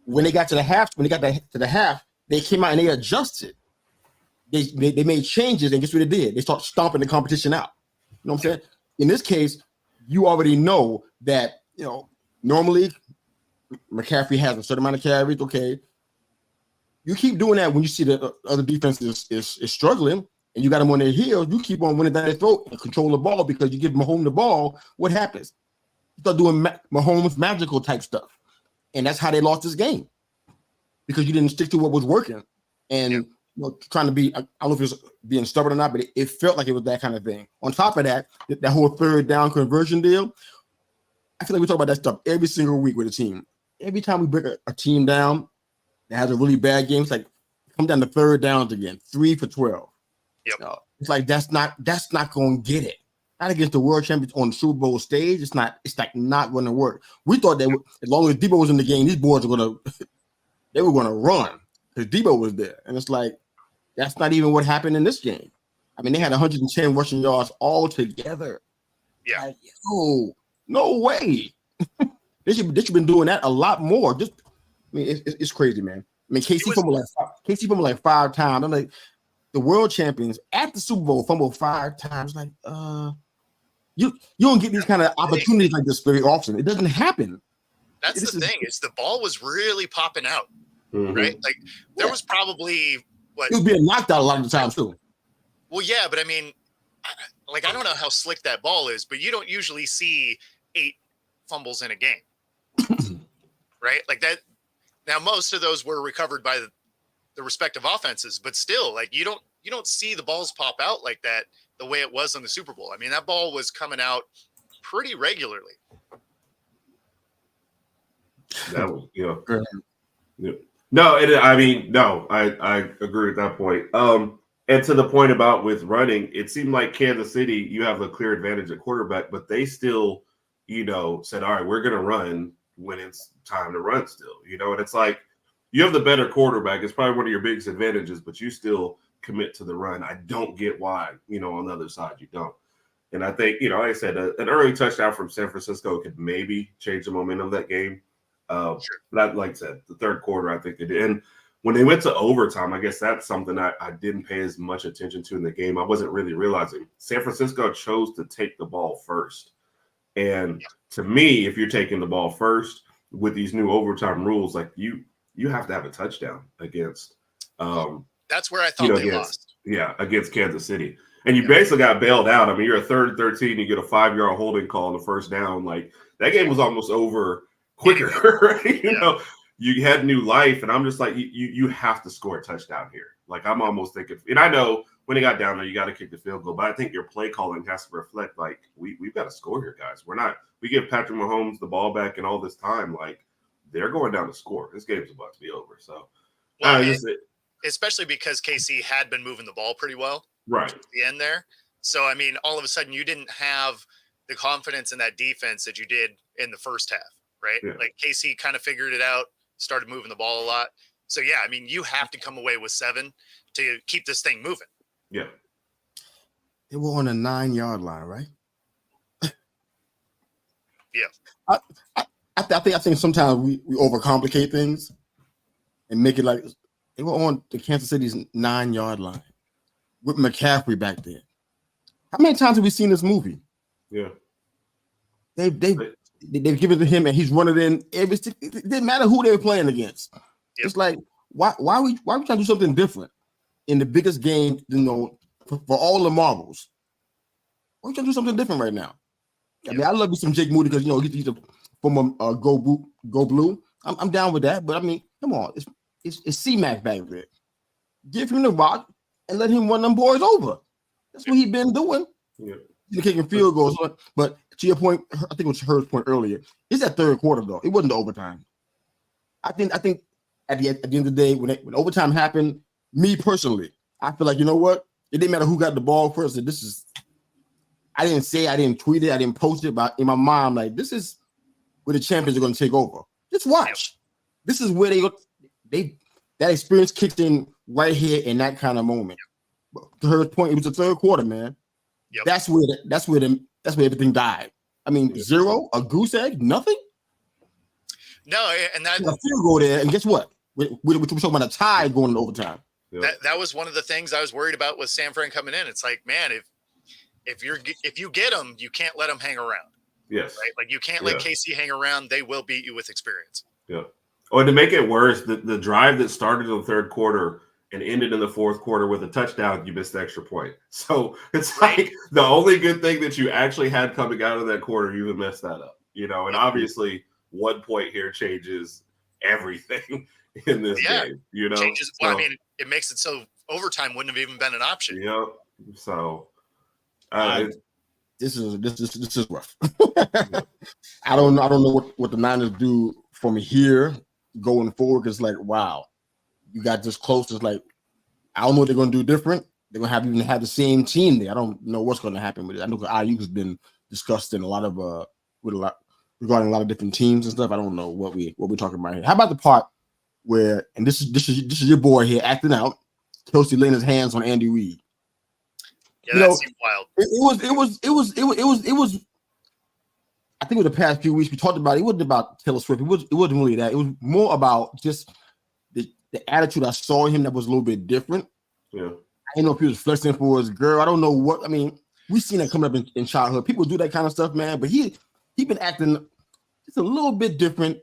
when they got to the half, they came out and they adjusted. They made changes, and guess what they did? They started stomping the competition out. You know what I'm saying? In this case, you already know that, normally McCaffrey has a certain amount of carries. Okay, you keep doing that when you see the other defense is struggling, and you got them on their heels. You keep on winning down their throat and control the ball because you give Mahomes the ball. What happens? You start doing Mahomes magical type stuff, and that's how they lost this game because you didn't stick to what was working and trying to be. I don't know if it was being stubborn or not, but it felt like it was that kind of thing. On top of that, that whole third down conversion deal. I feel like we talk about that stuff every single week with the team. Every time we break a team down that has a really bad game, it's like come down to third downs again, 3 for 12. Yep. It's like that's not going to get it. Not against the world champions on the Super Bowl stage. It's like not going to work. We thought that as long as Debo was in the game, these boys were going to run because Debo was there, and it's like that's not even what happened in this game. I mean, they had 110 rushing yards all together. Yeah. Like, no way. They should been doing that a lot more. Just, I mean, it's crazy, man. I mean, KC fumbled like 5 times. I'm like, the world champions at the Super Bowl fumbled 5 times. Like, you don't get these kind of opportunities like this very often. It doesn't happen. That's the thing. Is the ball was really popping out, right? Like there was probably what it was being knocked out a lot of the times too. Well, yeah, but I mean, like I don't know how slick that ball is, but you don't usually see 8 fumbles in a game, right? Like that. Now, most of those were recovered by the respective offenses, but still, like you don't see the balls pop out like that the way it was in the Super Bowl. I mean, that ball was coming out pretty regularly. That was, No, I agree with that point. And to the point about with running, it seemed like Kansas City, you have a clear advantage at quarterback, but they still, said, all right, we're going to run when it's time to run still, and it's like you have the better quarterback. It's probably one of your biggest advantages, but you still commit to the run. I don't get why, on the other side, you don't. And I think, like I said, an early touchdown from San Francisco could maybe change the momentum of that game. Sure. But like I said, the third quarter, I think it did. And when they went to overtime, I guess that's something I didn't pay as much attention to in the game. I wasn't really realizing San Francisco chose to take the ball first. And to me, if you're taking the ball first with these new overtime rules, like you have to have a touchdown against. That's where I thought they lost. Yeah, against Kansas City. And you basically got bailed out. I mean, you're a 3rd and 13, you get a 5-yard holding call on the first down. Like that game was almost over quicker, right? You had new life, and I'm just like, you have to score a touchdown here. Like I'm almost thinking, and I know when it got down there, you got to kick the field goal, but I think your play calling has to reflect like we've got to score here, guys. We give Patrick Mahomes the ball back and all this time, like they're going down to score. This game's about to be over. So, especially because KC had been moving the ball pretty well, right at the end there. So I mean, all of a sudden, you didn't have the confidence in that defense that you did in the first half, right? Yeah. Like KC kind of figured it out, started moving the ball a lot. So yeah, I mean, you have to come away with 7 to keep this thing moving. Yeah. They were on a 9-yard line, right? Yeah. I think sometimes we overcomplicate things and make it like they were on the Kansas City's 9-yard line with McCaffrey back there. How many times have we seen this movie? Yeah. They've given it to him and he's running in every. It didn't matter who they were playing against. Yep. It's like why we trying to do something different in the biggest game, for all the marbles? Why we trying to do something different right now? I mean, I love you some Jake Moody because he's a former go blue. I'm down with that, but I mean, come on, it's C-Mac back there. Give him the rock and let him run them boys over. That's what he's been doing. Yeah. He's kicking field goals, but to your point, I think it was Hurt's point earlier. It's that third quarter though. It wasn't the overtime. I think at the end of the day, when overtime happened, me personally, I feel like, you know what? It didn't matter who got the ball first. I didn't say, I didn't tweet it, I didn't post it, but in my mind, like, this is where the champions are going to take over. Just watch. This is where that experience kicked in right here in that kind of moment. To her point, it was the third quarter, man. Yep. That's where everything died. I mean, 0, a goose egg, nothing. No, and that a field goal there, and guess what? We're talking about a tie going in overtime. That was one of the things I was worried about with San Fran coming in. It's like, man, if you get them, you can't let them hang around. Yes. Right. Like you can't let KC hang around. They will beat you with experience. Yeah. Oh, and to make it worse, the drive that started in the third quarter and ended in the fourth quarter with a touchdown, you missed the extra point. So it's like the only good thing that you actually had coming out of that quarter, you messed that up. And obviously 1 point here changes everything in this game. Changes. So, well, I mean, it makes it so overtime wouldn't have even been an option. Yeah. So this is rough. I don't know what the Niners do from here going forward. Because like, wow, you got this close. It's like, I don't know what they're going to do different. They're going to have the same team there. I don't know what's going to happen with it. I know IU has been discussed in a lot of regarding a lot of different teams and stuff. I don't know what we're talking about here. How about the part where, and this is your boy here acting out, Kelsey laying his hands on Andy Reid. Yeah, that seemed wild. It was. I think with the past few weeks we talked about it wasn't about Taylor Swift. It wasn't really that. It was more about just the attitude I saw in him that was a little bit different. Yeah. I don't know if he was flexing for his girl. I don't know what. I mean, we've seen that coming up in childhood. People do that kind of stuff, man. But he been acting just a little bit different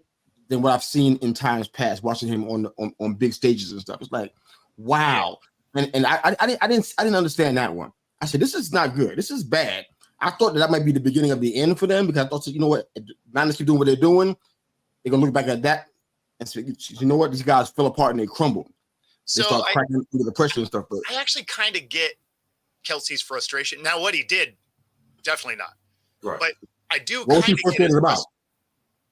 than what I've seen in times past. Watching him on big stages and stuff, it's like, wow. And I didn't understand that one. I said, this is not good. This is bad. I thought that might be the beginning of the end for them because I thought, you know what, Niners keep doing what they're doing. They're gonna look back at that and say, you know what, these guys fell apart and they crumbled. They start cracking under the pressure and stuff. But I actually kind of get Kelsey's frustration. Now, what he did, definitely not. Right. But I do. What was he frustrated about?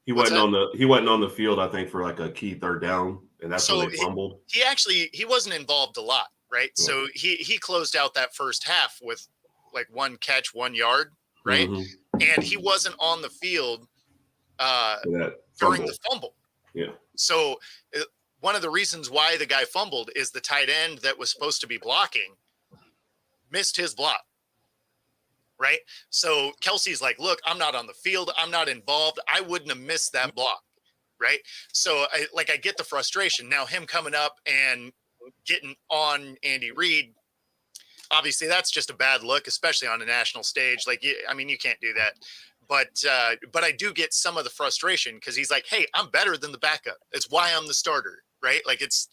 He wasn't on the field, I think, for like a key third down, and that's when they fumbled. He wasn't involved a lot, right? Yeah. So he closed out that first half with like 1 catch, 1 yard, right? Mm-hmm. And he wasn't on the field during the fumble. Yeah. So one of the reasons why the guy fumbled is the tight end that was supposed to be blocking missed his block. Right. So Kelsey's like, look, I'm not on the field. I'm not involved. I wouldn't have missed that block. Right. So I get the frustration. Now him coming up and getting on Andy Reid, obviously that's just a bad look, especially on a national stage. Like, I mean, you can't do that. But I do get some of the frustration because he's like, hey, I'm better than the backup. It's why I'm the starter. Right. Like it's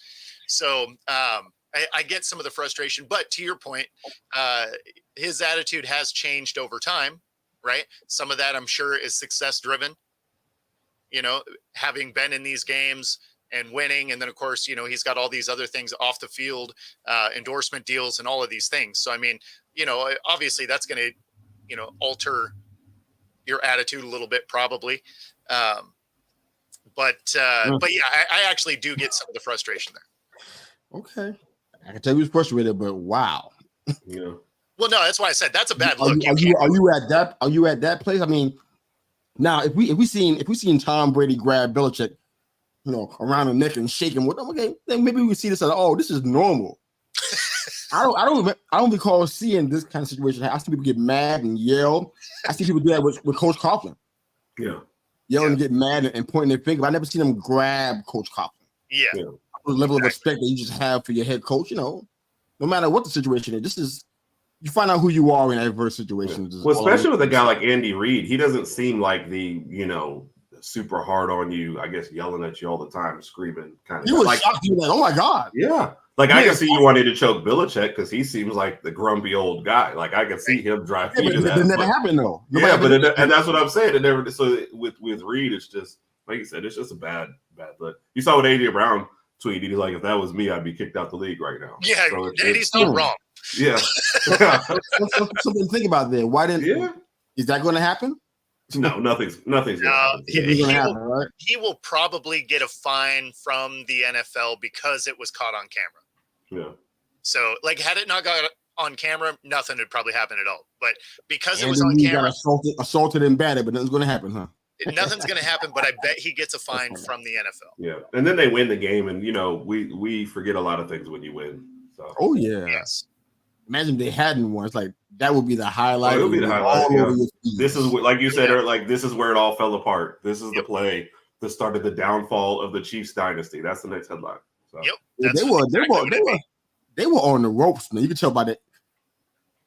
so I get some of the frustration. But to your point, his attitude has changed over time. Right. Some of that I'm sure is success driven, having been in these games and winning. And then, of course, he's got all these other things off the field, endorsement deals and all of these things. So, I mean, obviously that's going to, alter your attitude a little bit probably. But yeah, I actually do get some of the frustration there. Okay. I can tell you was frustrated, but wow. Yeah. Well, no, that's why I said that's a bad look. Are you at that place? I mean, now if we seen Tom Brady grab Belichick, around the neck and shake him with them, okay, then maybe we see this as, this is normal. I don't recall seeing this kind of situation. I see people get mad and yell. I see people do that with Coach Coughlin. Yeah. Yelling and get mad and pointing their finger. I never seen them grab Coach Coughlin. Yeah. The level of respect that you just have for your head coach, no matter what the situation is, you find out who you are in adverse situations. Yeah. Well, especially with a guy like Andy Reid, he doesn't seem like the, super hard on you, I guess, yelling at you all the time, screaming kind of. He was shocked. He was like, oh my God. Yeah. Like, I can see you wanting to choke Belichick because he seems like the grumpy old guy. Like, I can see him drive you to that. It never happened, though. And that's what I'm saying. It never. So with Reid, it's just, like you said, it's just a bad look. You saw what A.J. Brown tweeted. He's like, if that was me, I'd be kicked out the league right now. Yeah, so he's not wrong. Yeah. Something to think about there. Why didn't? Yeah. Is that going to happen? No, nothing's going to happen. He will probably get a fine from the NFL because it was caught on camera. Yeah. So, like, had it not got on camera, nothing would probably happen at all. But because it was on camera, assaulted and battered, but nothing's going to happen, huh? Nothing's going to happen, but I bet he gets a fine from the NFL. Yeah, and then they win the game, and we forget a lot of things when you win. So. Oh yeah. Yes. Imagine if they hadn't won. It's like that would be the highlight. It would be the highlight. Yeah. This is like you said, like this is where it all fell apart. This is the play that started the downfall of the Chiefs dynasty. That's the next headline. So. Yep. They were on the ropes, man. You could tell by the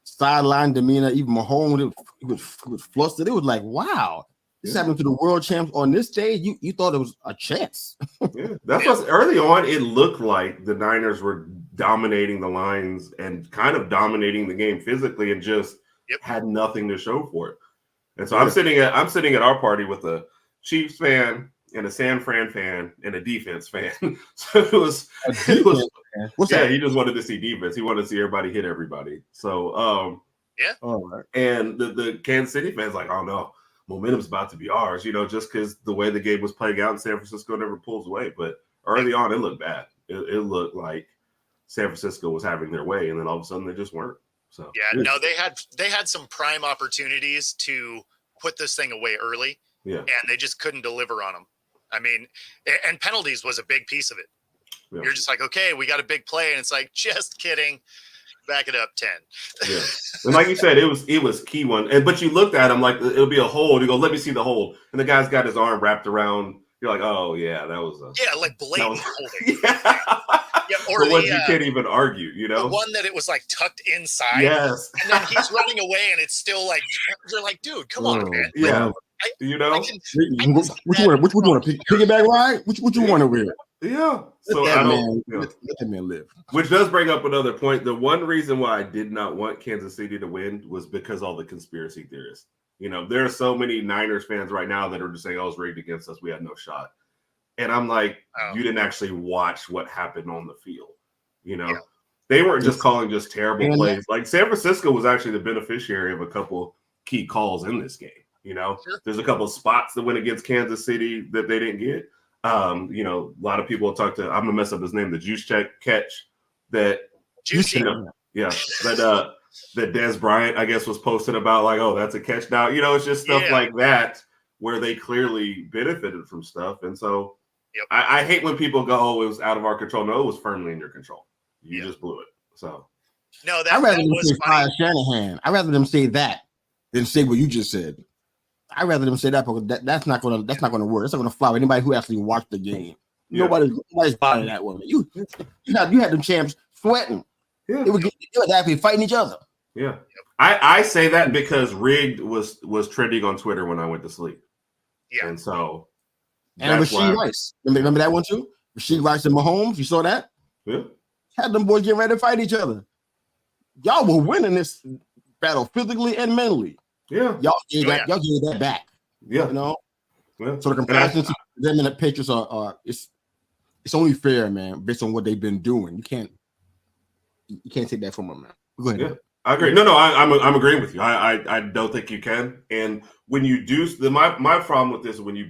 sideline demeanor. Even Mahomes, he was flustered. It was like, wow. This happened to the world champs on this stage. You thought it was a chance. Yeah, that's what's early on. It looked like the Niners were dominating the lines and kind of dominating the game physically, and just had nothing to show for it. And so I'm sitting at our party with a Chiefs fan and a San Fran fan and a defense fan. So it was what's that? He just wanted to see defense. He wanted to see everybody hit everybody. So and the Kansas City fans like, oh no, momentum's about to be ours, just because the way the game was playing out, and San Francisco never pulls away. But early on, it looked bad. It looked like San Francisco was having their way, and then all of a sudden they just weren't. So no, they had some prime opportunities to put this thing away early, and they just couldn't deliver on them. I mean, and penalties was a big piece of it. Yeah. You're just like, okay, we got a big play, and it's like, just kidding. Back it up 10. Yeah, and like you said, it was key one. But you looked at him like it'll be a hold. You go, let me see the hold, and the guy's got his arm wrapped around. You're like, oh yeah, that was like blatant holding. Or the one you can't even argue. The one that it was like tucked inside. Yes, and then he's running away, and it's still like you're like, dude, come on, man. Yeah, which you want to piggyback ride? Which you want to wear? Yeah. So let that man live. Which does bring up another point. The one reason why I did not want Kansas City to win was because all the conspiracy theorists. There are so many Niners fans right now that are just saying, "Oh, it's rigged against us. We had no shot." And I'm like, you didn't actually watch what happened on the field. They weren't just calling just terrible plays. Like San Francisco was actually the beneficiary of a couple key calls in this game. There's a couple of spots that went against Kansas City that they didn't get. A lot of people talk to, I'm gonna mess up his name, the juice check catch that that Des Bryant, I guess, was posted about, like, oh, that's a catch. Now, it's just stuff like that where they clearly benefited from stuff. And so I hate when people go, oh, it was out of our control. No, it was firmly in your control. You just blew it. So no, I'd rather them say fire Shanahan. I'd rather them say that than say what you just said. I'd rather them say that because that's not gonna work. That's not gonna fly with anybody who actually watched the game. Nobody's buying that one. You had them champs sweating. Yeah. They were actually fighting each other. Yeah. I say that because rigged was trending on Twitter when I went to sleep. Yeah. And so Rasheed Rice. Remember that one too? Rasheed Rice and Mahomes. You saw that? Yeah. Had them boys getting ready to fight each other. Y'all were winning this battle physically and mentally. Yeah. Y'all gave that back. Yeah. Yeah. So the comparison to them and the Patriots are it's only fair, man, based on what they've been doing. You can't take that from them, man. Go ahead. Yeah. I agree. No, I'm agreeing with you. I don't think you can. And when you do, my problem with this is when you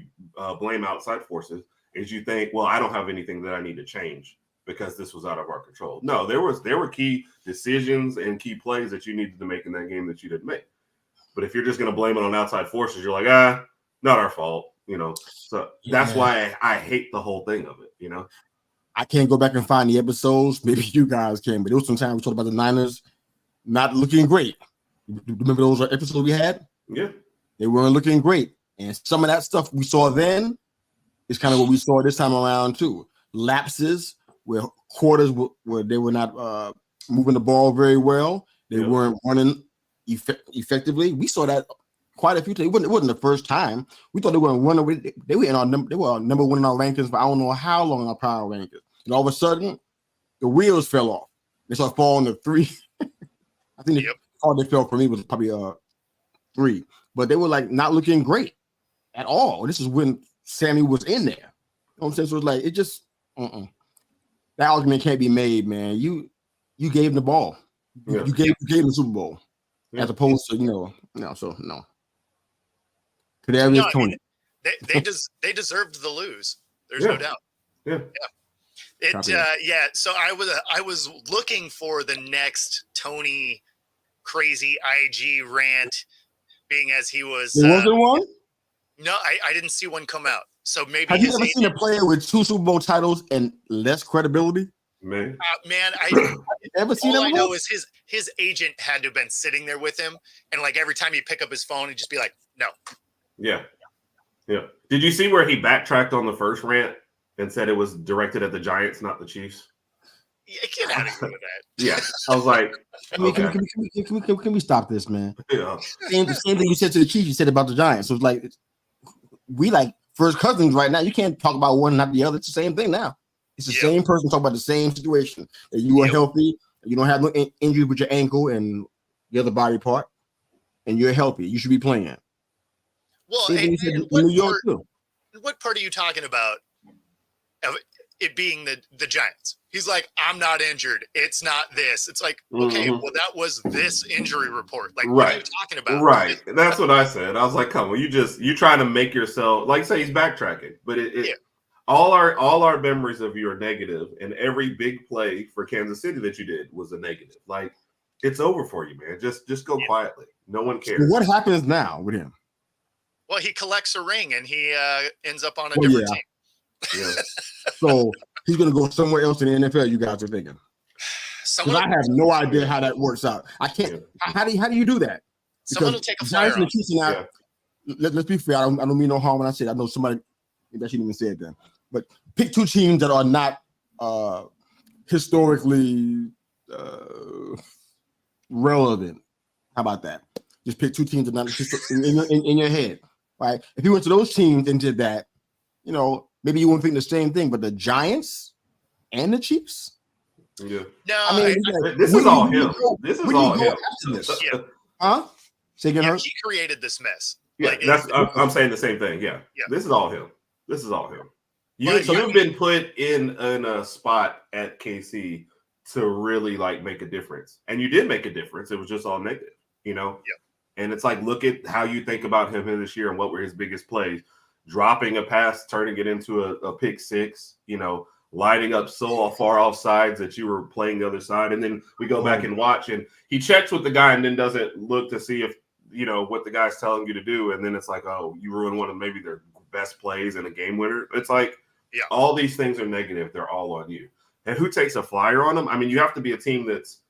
blame outside forces is you think, well, I don't have anything that I need to change because this was out of our control. No, there were key decisions and key plays that you needed to make in that game that you didn't make. But if you're just going to blame it on outside forces, you're like, not our fault, So that's why I hate the whole thing of it, I can't go back and find the episodes. Maybe you guys can, but there was some time we talked about the Niners not looking great. Remember those episodes we had? Yeah. They weren't looking great. And some of that stuff we saw then is kind of what we saw this time around too. Lapses where quarters where they were not moving the ball very well. They weren't running effectively. We saw that quite a few times. It wasn't the first time. We thought they were going to run away. They were number one in our rankings for I don't know how long in our power rankings. And all of a sudden, the wheels fell off. They started falling to 3. I think all they fell for me was probably 3. But they were like not looking great at all. This is when Sammy was in there. You know what I'm saying? So it's like it just that argument can't be made, man. You gave him the ball. You gave him the Super Bowl. As opposed to, no. Kadarius Toney. They deserved the lose. There's no doubt. Yeah. So I was looking for the next Toney crazy IG rant, being as he was. There wasn't one? No, I didn't see one come out. So maybe have you ever seen a player with 2 Super Bowl titles and less credibility? Man, I ever seen all I know is his agent had to have been sitting there with him, and like every time he'd pick up his phone, he'd just be like, "No." Yeah. Did you see where he backtracked on the first rant and said it was directed at the Giants, not the Chiefs? Yeah, get out of here with that. Yeah, I was like, can we stop this, man? Yeah. Same thing you said to the Chiefs, you said about the Giants. So it's like, we like first cousins right now. You can't talk about one and not the other. It's the same thing now. It's the same person talking about the same situation. That you are healthy, you don't have no injury with your ankle and the other body part, and you're healthy. You should be playing. Well, and New York too. What part are you talking about of it being the Giants? He's like, I'm not injured. It's not this. It's like, okay, well, that was this injury report. Like, what are you talking about? Right. That's what I said. I was like, come on, you trying to make yourself, like, say he's backtracking, but all our memories of you are negative, and every big play for Kansas City that you did was a negative. Like, it's over for you, man. Just go quietly. No one cares. So what happens now with him? Well, he collects a ring and he ends up on a different team. Yeah. So he's going to go somewhere else in the NFL, you guys are thinking. Because I have no idea how that works out. I can't. Yeah. How do you do that? Because someone will take a flyer on. Let's be fair. I don't mean no harm when I say that. I know somebody that shouldn't even say it then. But pick two teams that are not historically relevant. How about that? Just pick two teams that are not in your head. Right? If you went to those teams and did that, you know, maybe you wouldn't think the same thing. But the Giants and the Chiefs. Yeah. No, I mean, this is all him. This is all him. Huh? Say again, he created this mess. Yeah, like, I'm saying the same thing. Yeah. This is all him. This is all him. You've been put in a spot at KC to really like make a difference, and you did make a difference. It was just all negative, you know. Yeah. And it's like, look at how you think about him this year and what were his biggest plays: dropping a pass, turning it into a pick six, you know, lighting up so far off sides that you were playing the other side. And then we go back and watch, and he checks with the guy and then doesn't look to see if, you know, what the guy's telling you to do. And then it's like, oh, you ruined one of maybe their best plays and a game winner. It's like, all these things are negative. They're all on you. And who takes a flyer on them? I mean, you have to be a team that's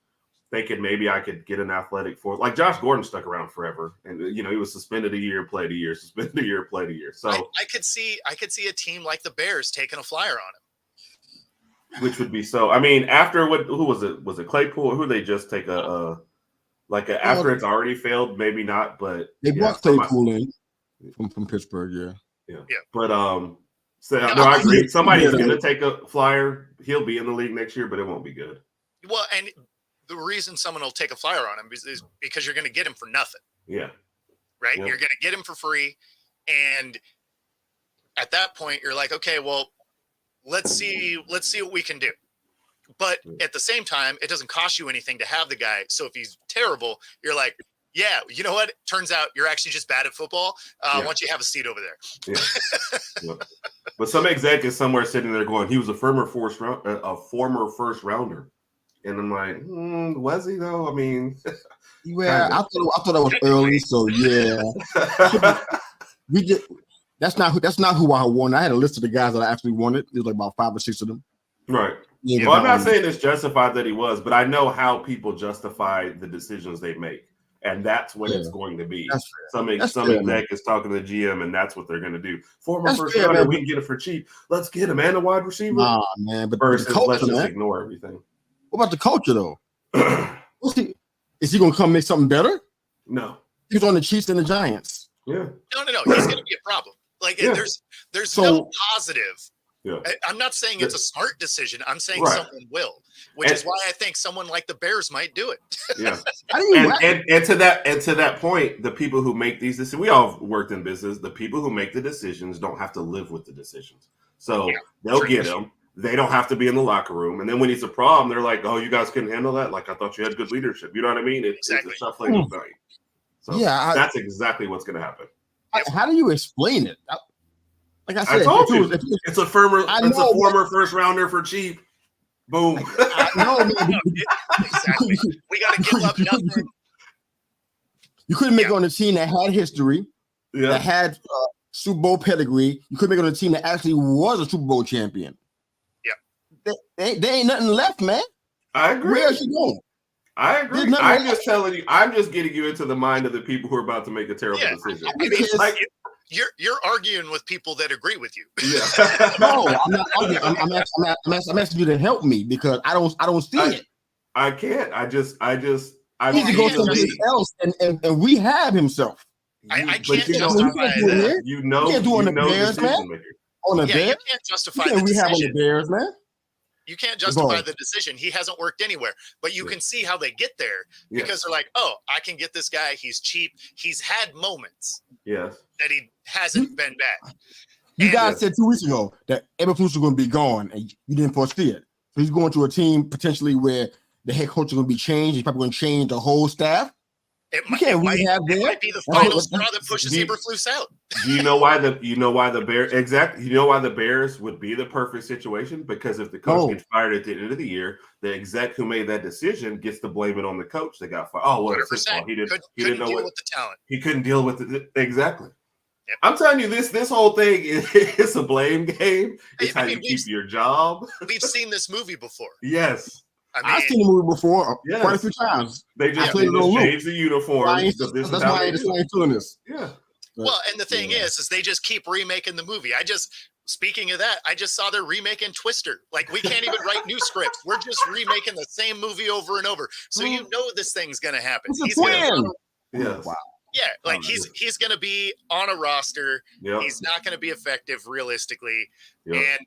thinking maybe I could get an athletic force. Like Josh Gordon stuck around forever. And, you know, he was suspended a year, played a year, suspended a year, played a year. So I could see a team like the Bears taking a flyer on him. Which would be so. I mean, after who was it? Was it Claypool, or who they just take after it's already failed? Maybe not, but they brought Claypool in from Pittsburgh. Yeah. But I agree. Somebody's gonna take a flyer. He'll be in the league next year, but it won't be good. Well, and the reason someone will take a flyer on him is because you're going to get him for nothing. Yeah. Right. Yep. You're going to get him for free, and at that point, you're like, okay, well, let's see what we can do. But at the same time, it doesn't cost you anything to have the guy. So if he's terrible, you're like, yeah, you know what? Turns out you're actually just bad at football. Why don't you have a seat over there? Yeah. But some exec is somewhere sitting there going, he was a former first rounder. And I'm like, was he though? I mean, I thought that was early. So yeah, That's not who I wanted. I had a list of the guys that I actually wanted. It was like about 5 or 6 of them. Right. Yeah, well, I'm not saying it's justified that he was, but I know how people justify the decisions they make. And that's what it's going to be. Some exec is talking to the GM, and that's what they're going to do. Former first rounder, we can get it for cheap. Let's get him and a wide receiver. Nah, man. But versus the culture, let's just ignore everything. What about the culture, though? Is he going to come make something better? No. He's on the Chiefs and the Giants. Yeah. No. He's going to be a problem. Like, there's no positive. Yeah. I'm not saying it's a smart decision. I'm saying someone will, which is why I think someone like the Bears might do it. Yeah. and to that point, the people who make these decisions, we all worked in business. The people who make the decisions don't have to live with the decisions. So they'll get them. They don't have to be in the locker room. And then when it's a problem, they're like, oh, you guys couldn't handle that? Like, I thought you had good leadership. You know what I mean? It's a shuffling of night. So that's exactly what's going to happen. How do you explain it? Like I said, I told you, it's a former first rounder for cheap. Boom. I know, man. Exactly. We got to give up nothing. You couldn't make it on a team that had history, that had Super Bowl pedigree. You couldn't make it on a team that actually was a Super Bowl champion. Yeah. There ain't nothing left, man. I agree. Where else you going? I agree. I'm just telling you. I'm just getting you into the mind of the people who are about to make a terrible decision. I mean, it's like you're arguing with people that agree with you. Yeah. No, I'm not arguing. I'm asking you to help me because I don't see it. I can't. I need to go someplace else and rehab himself. I But can't you know, justify that. you can't do on the know Bears, decision man. maker. On the Yeah, Bears, you can't justify we the have on the decision. Bears, man. You can't justify Bro. the decision. He hasn't worked anywhere, but you Yeah. can see how they get there because Yes. they're like, oh, I can get this guy. He's cheap. He's had moments Yes. that he hasn't been bad. You And- guys said 2 weeks ago that Evan was going to be gone, and you didn't foresee it. So he's going to a team potentially where the head coach is going to be changed. He's probably going to change the whole staff. It You can't rehab there. might be the That's final what- straw that pushes Do you- Eberflus out. Do you know why the Bears exactly? You know why the Bears would be the perfect situation? Because if the coach gets fired at the end of the year, the exec who made that decision gets to blame it on the coach that got fired. Oh, well, it's his fault. He didn't know deal what with the talent. he couldn't deal with it. Exactly. Yep. I'm telling you, this whole thing is a blame game. It's I how mean, you keep your job. We've seen this movie before. Yes. I've seen the movie before quite a few times. They just played it on loop. changed the uniform. That's why I just feeling this. Yeah. Well, and the thing is they just keep remaking the movie. Speaking of that, I just saw they're remaking Twister. Like, we can't even write new scripts. We're just remaking the same movie over and over. So you know this thing's going to happen. It's a twin. Yes. Wow. Yeah, like he's going to be on a roster. Yep. He's not going to be effective realistically. Yep.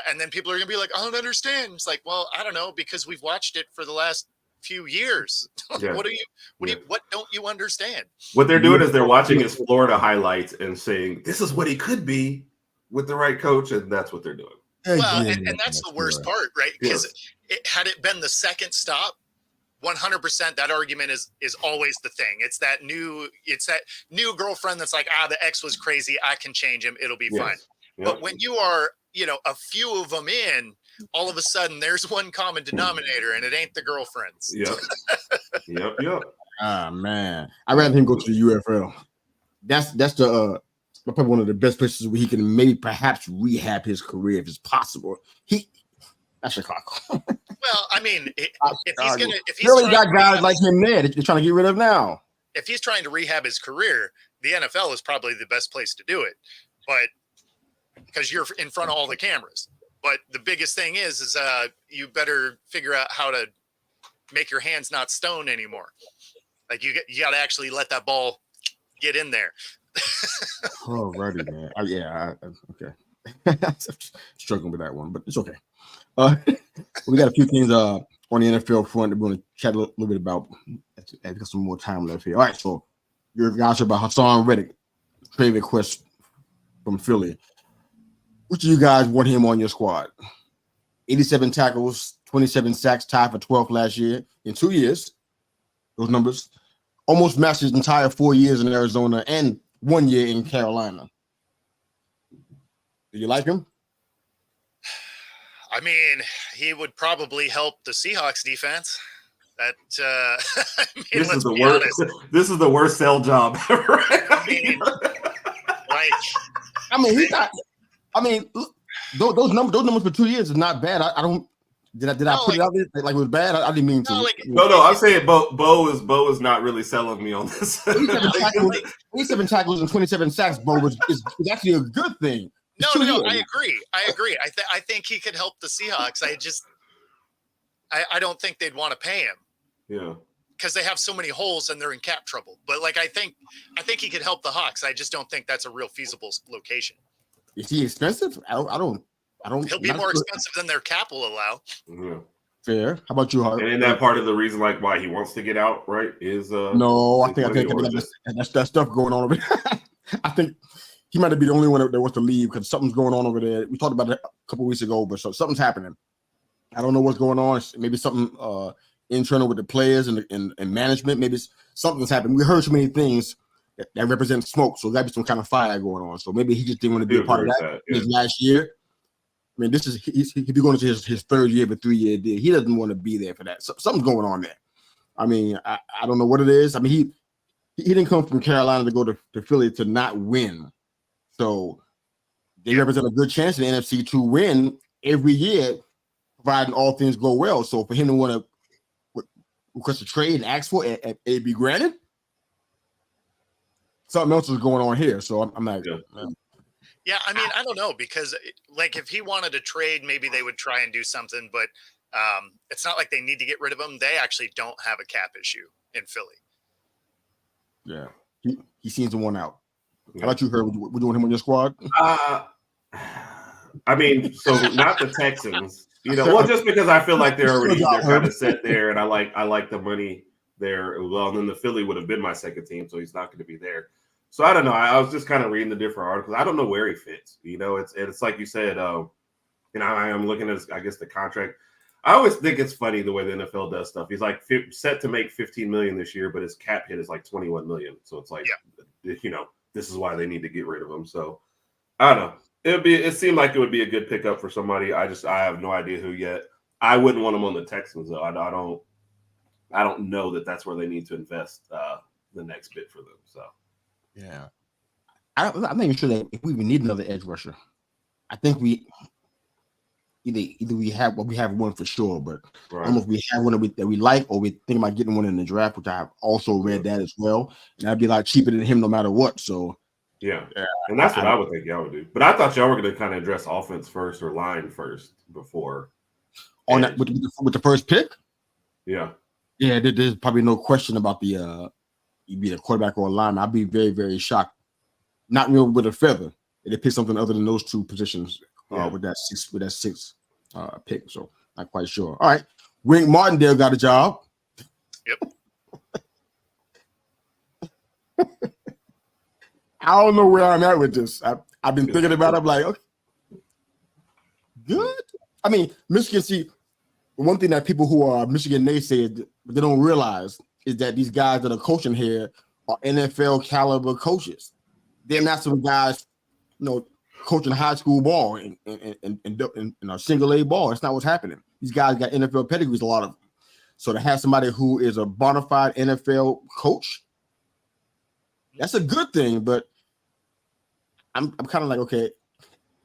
And then people are going to be like, I don't understand. It's like, well, I don't know, because we've watched it for the last few years. Yeah. What don't you understand? What they're doing is they're watching his Florida highlights and saying, this is what he could be with the right coach, and that's what they're doing. Well, and that's the worst part, right? Because had it been the second stop, 100% that argument is always the thing. It's that new girlfriend that's like, the ex was crazy, I can change him, it'll be fine. Yep. But when you are, a few of them in, all of a sudden there's one common denominator, and it ain't the girlfriends. Yep. Yep. Ah, man, I'd rather him go to the UFL. That's the probably one of the best places where he can maybe perhaps rehab his career if it's possible. That's Chicago. Well, I mean, if he's really got guys like him there that you're trying to get rid of now. If he's trying to rehab his career, the NFL is probably the best place to do it, but because you're in front of all the cameras. But the biggest thing is you better figure out how to make your hands not stone anymore. Like you got to actually let that ball get in there. Oh, righty, man. Okay. Struggling with that one, but it's okay. We got a few things on the NFL front that we're going to chat a little bit about. I've got some more time left here. All right, so your guys are about Hassan Reddick, trade request from Philly. Which of you guys want him on your squad? 87 tackles, 27 sacks, tied for 12th last year. In 2 years, those numbers almost matched his entire 4 years in Arizona and 1 year in Carolina. Do you like him? I mean, he would probably help the Seahawks defense. That this is the worst. This is the worst sell job ever. Those numbers for 2 years is not bad. I don't. Did I put it out there like it was bad? I didn't mean to. No. I'm saying Bo is not really selling me on this. 87 tackles and 27 sacks. Bo is actually a good thing. No, I agree. I think he could help the Seahawks. I don't think they'd want to pay him. Yeah. Because they have so many holes and they're in cap trouble. But I think he could help the Hawks. I just don't think that's a real feasible location. Is he expensive? I don't. He'll be more expensive than their cap will allow. Yeah. Fair. How about you, Hart? And isn't that part of the reason why he wants to get out, right? No, I think that's that stuff going on over there. I think he might be the only one that wants to leave because something's going on over there. We talked about it a couple of weeks ago, but something's happening. I don't know what's going on. Maybe something internal with the players and management. Maybe something's happened. We heard so many things that represent smoke, so there'll be some kind of fire going on. So maybe he just didn't want to be a part of that. His last year. I mean, he'd be going to his third year of a 3-year deal. He doesn't want to be there for that. So, something's going on there. I mean, I don't know what it is. I mean, he didn't come from Carolina to go to Philly to not win. So they represent a good chance in the NFC to win every year, providing all things go well. So for him to want to request a trade and ask for it be granted, something else is going on here. So I'm not. Yeah, I mean, I don't know, because if he wanted to trade, maybe they would try and do something, but it's not like they need to get rid of him. They actually don't have a cap issue in Philly. Yeah. He seems to want out. How about you, Herb? Would you want him on your squad? I mean, so not the Texans, well, just because I feel like they're kind of set there, and I like the money there. Well, and then the Philly would have been my second team, so he's not going to be there. So I don't know. I was just kind of reading the different articles. I don't know where he fits. It's like you said. I am looking at, I guess, the contract. I always think it's funny the way the NFL does stuff. He's like set to make $15 million this year, but his cap hit is like $21 million. So it's like, this is why they need to get rid of him. So I don't know. It seemed like it would be a good pickup for somebody. I have no idea who yet. I wouldn't want him on the Texans though. I don't know that that's where they need to invest the next bit for them. So yeah, I'm not even sure that if we even need another edge rusher. I think we either we have one for sure, but almost we have one that we like, or we think about getting one in the draft, which I have also read that as well, and that'd be like cheaper than him no matter what. So. Yeah, and that's what I would think y'all would do. But I thought y'all were going to kind of address offense first or line first before. On that with the first pick? Yeah. Yeah, there's probably no question about the be a quarterback or a lineman. I'd be very, very shocked. Not real with a feather. If they pick something other than those two positions with that six pick. So not quite sure. All right. Wink Martindale got a job. Yep. I don't know where I'm at with this. I've been thinking about it. I'm like, okay, good. I mean, Michigan, see, one thing that people who are Michigan naysayers, they don't realize is that these guys that are coaching here are NFL caliber coaches. They're not some guys, coaching high school ball and a single A ball. That's not what's happening. These guys got NFL pedigrees, a lot of them. So to have somebody who is a bona fide NFL coach, that's a good thing, but I'm kind of like, okay,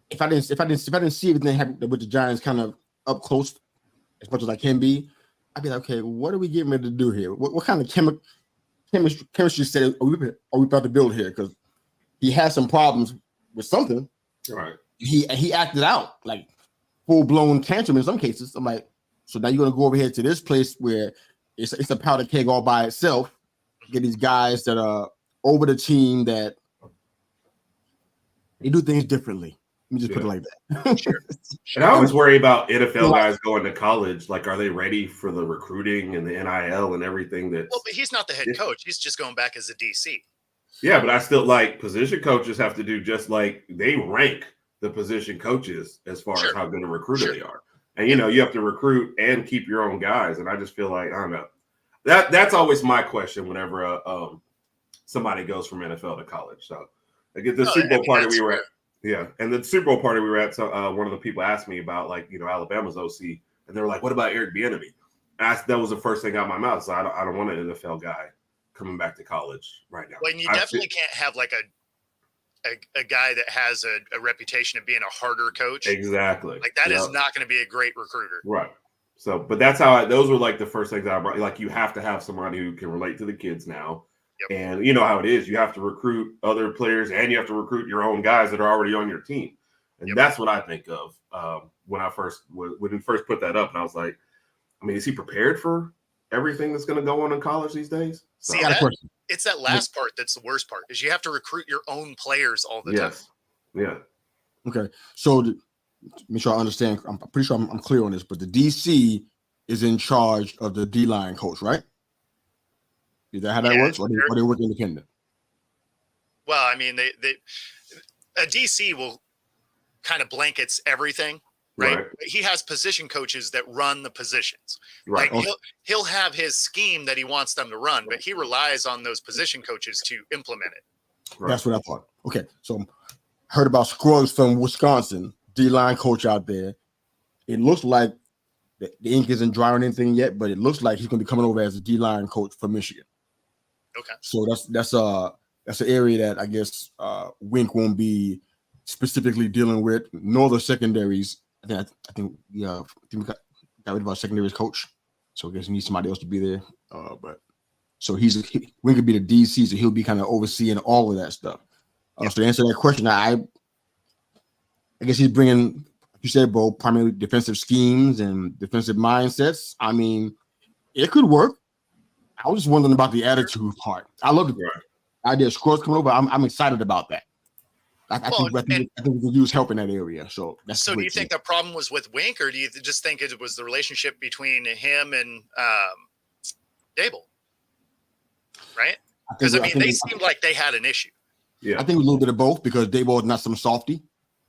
if I didn't see everything happen with the Giants kind of up close as much as I can be, I'd be like, okay, what are we getting ready to do here? What kind of chemistry set are we about to build here? Because he had some problems with something. Right. He acted out like full blown tantrum in some cases. I'm like, so now you're gonna go over here to this place where it's a powder keg all by itself. Get these guys that are over the team that they do things differently. Let me just put it like that. Sure. And I always worry about NFL guys going to college. Like, are they ready for the recruiting and the NIL and everything? Well, but he's not the head coach. He's just going back as a DC. Yeah, but I still like position coaches have to do just like they rank the position coaches as far as how good a recruiter they are. And, you have to recruit and keep your own guys. And I just feel like, I don't know. That's always my question whenever somebody goes from NFL to college. So like at the Super Bowl party we were at, and the Super Bowl party we were at, so one of the people asked me about Alabama's OC, and they were like, "What about Eric Bieniemy?" That was the first thing out of my mouth. So I don't want an NFL guy coming back to college right now. Well, and you definitely can't have like a guy that has a reputation of being a harder coach. Exactly. Like that is not going to be a great recruiter. Right. So, but that's how those were like the first things I brought. Like you have to have somebody who can relate to the kids now. Yep. And you know how it is. You have to recruit other players and you have to recruit your own guys that are already on your team. And that's what I think of when we first put that up. And I was like, I mean, is he prepared for everything that's going to go on in college these days? So, it's that last part that's the worst part is you have to recruit your own players all the time. Yeah. Okay. So make sure I understand. I'm pretty sure I'm clear on this, but the DC is in charge of the D-line coach, right? Is that how that works? Or they work independent? Well, I mean, a DC will kind of blankets everything, right? He has position coaches that run the positions. Right. Like he'll have his scheme that he wants them to run, but he relies on those position coaches to implement it. Right. That's what I thought. Okay, so heard about Scruggs from Wisconsin, D-line coach out there. It looks like the ink isn't dry on anything yet, but it looks like he's going to be coming over as a D-line coach for Michigan. Okay. So that's an area that I guess Wink won't be specifically dealing with, nor the secondaries. I think we got rid of our secondaries coach, so I guess we need somebody else to be there. But so Wink could be the DC, so he'll be kind of overseeing all of that stuff. So to answer that question, I guess he's bringing, like you said, Bo, primarily defensive schemes and defensive mindsets. I mean, it could work. I was just wondering about the attitude part. I love it. idea of scores coming over. I'm excited about that. I think we could use help in that area. So do you think the problem was with Wink, or do you just think it was the relationship between him and Dable? Right? Because they seemed like they had an issue. Yeah, I think a little bit of both because Dable is not some softy.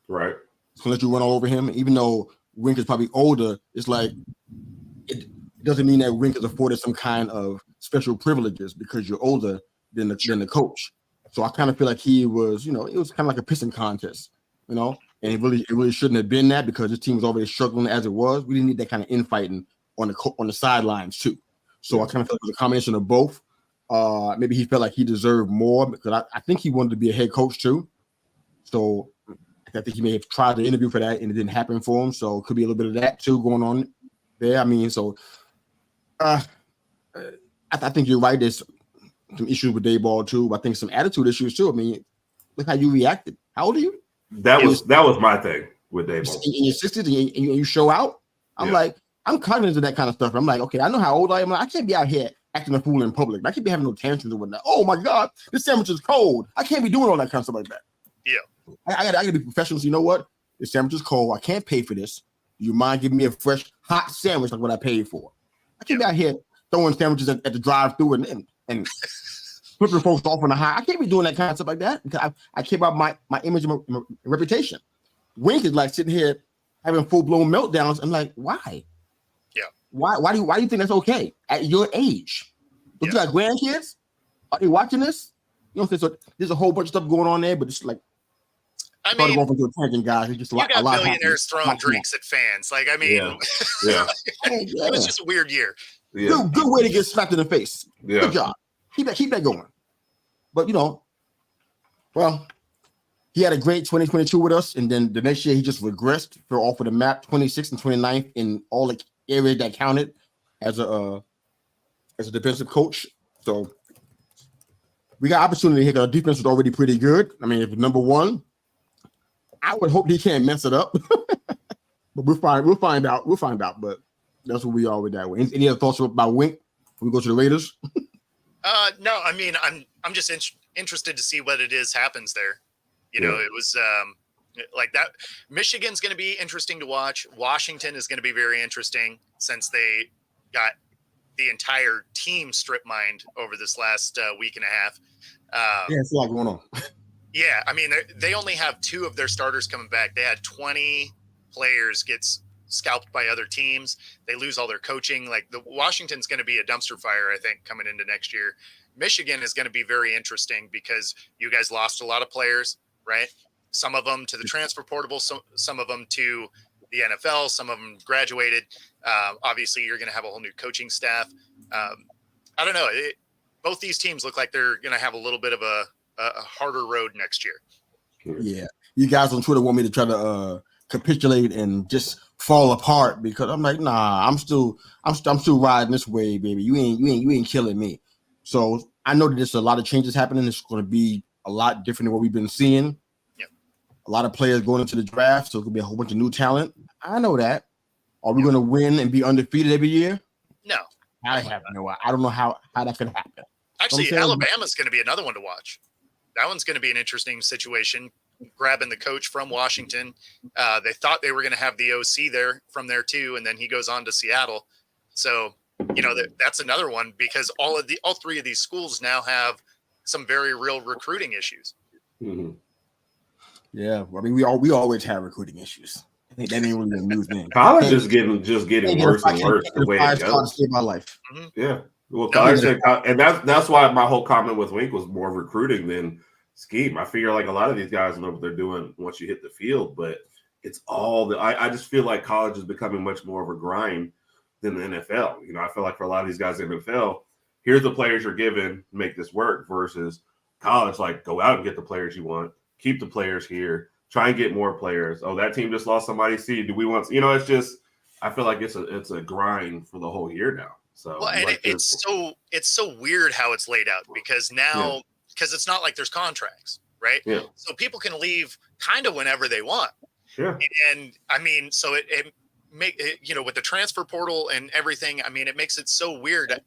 Right. So let you run all over him, even though Wink is probably older. It's like it doesn't mean that Wink is afforded some kind of special privileges because you're older than the coach. So I kind of feel like he was, it was kind of like a pissing contest, and it really shouldn't have been that because this team was already struggling as it was. We didn't need that kind of infighting on the sidelines too. So I kind of felt it was a combination of both. Maybe he felt like he deserved more because I think he wanted to be a head coach too. So I think he may have tried to interview for that and it didn't happen for him. So it could be a little bit of that too going on there. I mean, so I think you're right. There's some issues with Dayball too. I think some attitude issues too. I mean, look how you reacted. How old are you? That was my thing with Dayball. In your 60s and you show out. I'm like, I'm cognizant of that kind of stuff. I'm like, okay, I know how old I am. I can't be out here acting a fool in public. I can't be having no tantrums or whatnot. Oh my God, this sandwich is cold. I can't be doing all that kind of stuff like that. Yeah. I gotta be professional. So you know what? This sandwich is cold. I can't pay for this. Do you mind giving me a fresh, hot sandwich like what I paid for? I can't be out here throwing sandwiches at the drive-thru and flipping folks off on the high. I can't be doing that kind of stuff like that because I care about my image and my reputation. Wink is like sitting here having full-blown meltdowns. I'm like, why? Yeah. Why do you think that's okay at your age? Don't you got grandkids? Are they watching this? So there's a whole bunch of stuff going on there, but it's like, going into a tangent, guys. It's just you got billionaires throwing drinks at fans. Like, I mean, it was just a weird year. Yeah. Good way to get slapped in the face. Yeah. Good job. Keep that going. But well, he had a great 2022 with us, and then the next year he just regressed, fell off of the map, 26th and 29th in all the areas that counted as a defensive coach. So we got opportunity here because our defense was already pretty good. I mean, if number one, I would hope he can't mess it up. But we'll find out. We'll find out. But that's what we are with that way. Any other thoughts about Wink when we go to the Raiders? No, I mean, I'm just interested to see what it is happens there. It was like that. Michigan's going to be interesting to watch. Washington is going to be very interesting since they got the entire team strip mined over this last week and a half. It's a lot going on. Yeah, I mean, they only have 2 of their starters coming back. They had 20 players get scalped by other teams. They lose all their coaching. Like Washington's going to be a dumpster fire, I think, coming into next year. Michigan is going to be very interesting because you guys lost a lot of players, right? Some of them to the transfer portal, some of them to the NFL, some of them graduated. Obviously, you're going to have a whole new coaching staff. I don't know. Both these teams look like they're going to have a little bit of a harder road next year. Yeah. You guys on Twitter want me to try to capitulate and just fall apart because I'm like, nah, I'm still riding this way, baby. You ain't killing me. So I know that there's a lot of changes happening. It's going to be a lot different than what we've been seeing. Yep. A lot of players going into the draft, so it's going to be a whole bunch of new talent. I know that. Are we going to win and be undefeated every year? No. I don't know how that could happen. Actually, Alabama's going to be another one to watch. That one's going to be an interesting situation, grabbing the coach from Washington. They thought they were going to have the OC there from there too, and then he goes on to Seattle. So, that's another one because all 3 of these schools now have some very real recruiting issues. Mm-hmm. Yeah, well, I mean, we always have recruiting issues. I think that ain't really a new thing. College is getting worse and worse the way it goes. To save my life. Mm-hmm. Yeah. Well, and that's why my whole comment with Wink was more recruiting than scheme. I figure like a lot of these guys know what they're doing once you hit the field, but it's all I just feel like college is becoming much more of a grind than the NFL. I feel like for a lot of these guys in the NFL, here's the players you're given, make this work, versus college, like go out and get the players you want, keep the players here, try and get more players. Oh, that team just lost somebody. See, do we want? It's just I feel like it's a grind for the whole year now. So and like it's so weird how it's laid out because now because it's not like there's contracts, right? Yeah. So people can leave kind of whenever they want. Yeah. And I mean, so it make it, with the transfer portal and everything. I mean, it makes it so weird.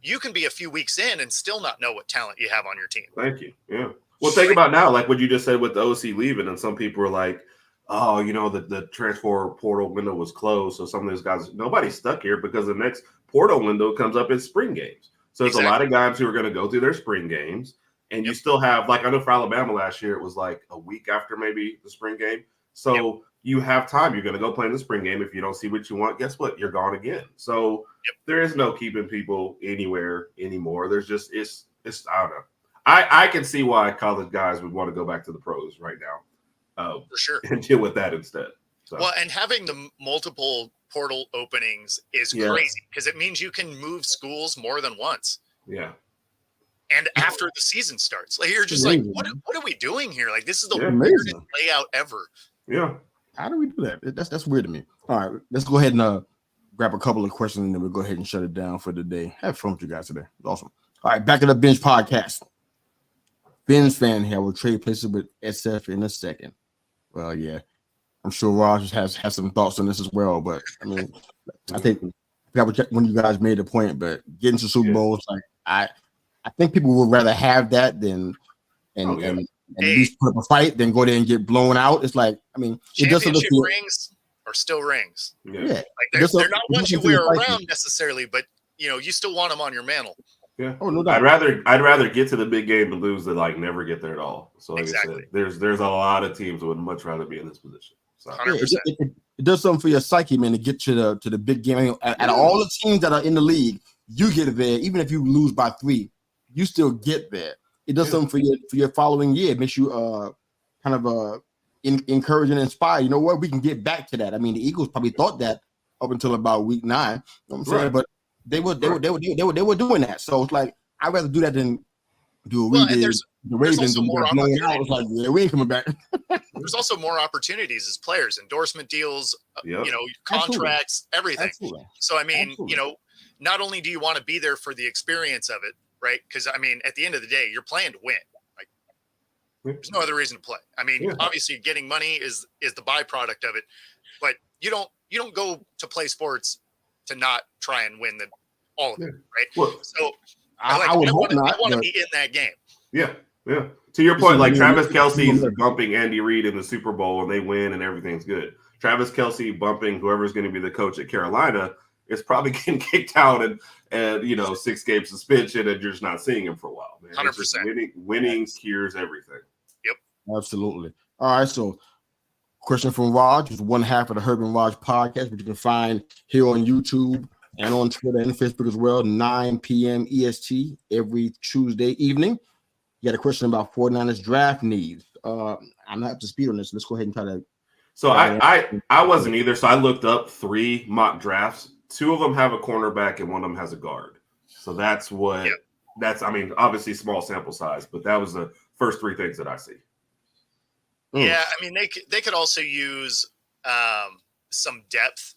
you can be a few weeks in and still not know what talent you have on your team. Thank you. Yeah. Well, think about now, like what you just said with the OC leaving, and some people were like, oh, the transfer portal window was closed. So some of those guys, nobody's stuck here because the next portal window comes up in spring games. So it's a lot of guys who are going to go through their spring games. And you still have, like, I know for Alabama last year, it was like a week after maybe the spring game. So you have time. You're going to go play in the spring game. If you don't see what you want, guess what? You're gone again. So there is no keeping people anywhere anymore. There's just, it's I don't know. I can see why college guys would want to go back to the pros right now. For sure. And deal with that instead. So. Well, and having the multiple portal openings is crazy because it means you can move schools more than once. Yeah. And after the season starts, like you're just like, what are we doing here? Like this is the weirdest layout ever. Yeah. How do we do that? That's weird to me. All right, let's go ahead and grab a couple of questions and then we'll go ahead and shut it down for the day. Have fun with you guys today. It's awesome. All right, back to the bench podcast. Ben's fan here will trade places with SF in a second. Well, yeah. I'm sure Raj has some thoughts on this as well, but I mean, I think that was when you guys made the point, but getting to Super Bowls, like I think people would rather have that than and at least put up a fight than go there and get blown out. It's like, I mean, it doesn't look rings are still rings. Yeah, like they're not ones you wear around necessarily, but you still want them on your mantle. Yeah. Oh no doubt. I'd rather get to the big game and lose than like never get there at all. So like I said, there's a lot of teams that would much rather be in this position. So 100%. It does something for your psyche, man, to get to the big game. I mean, out of all the teams that are in the league, you get there, even if you lose by 3. You still get there. It does something for your following year. It makes you kind of encourage and inspire. You know what? We can get back to that. I mean, the Eagles probably thought that up until about week 9. You know what I'm saying? But they were doing that. So it's like I'd rather do that than do what we did. The Ravens and more opportunities. Like, we ain't coming back. There's also more opportunities as players, endorsement deals, contracts, everything. Absolutely. So I mean, not only do you want to be there for the experience of it, right? Because I mean, at the end of the day, you're playing to win. Like, there's no other reason to play. I mean, obviously, getting money is the byproduct of it, but you don't go to play sports to not try and win all of it, right? Well, so I want to be in that game. Yeah. To your point, like Travis Kelce's bumping Andy Reid in the Super Bowl and they win and everything's good. Travis Kelce bumping whoever's going to be the coach at Carolina is probably getting kicked out and 6-game suspension and you're just not seeing him for a while. 100%. Winning cures everything. Yep. Absolutely. All right. So, question from Raj is one half of the Herb and Raj podcast, which you can find here on YouTube and on Twitter and Facebook as well, 9 p.m. EST every Tuesday evening. You got a question about 49ers draft needs. I'm not up to speed on this. Let's go ahead and try to. So I wasn't either. So I looked up 3 mock drafts. 2 of them have a cornerback and one of them has a guard. So that's what. Yep. That's, I mean, obviously small sample size, but that was the first 3 things that I see. Yeah, I mean, they could also use some depth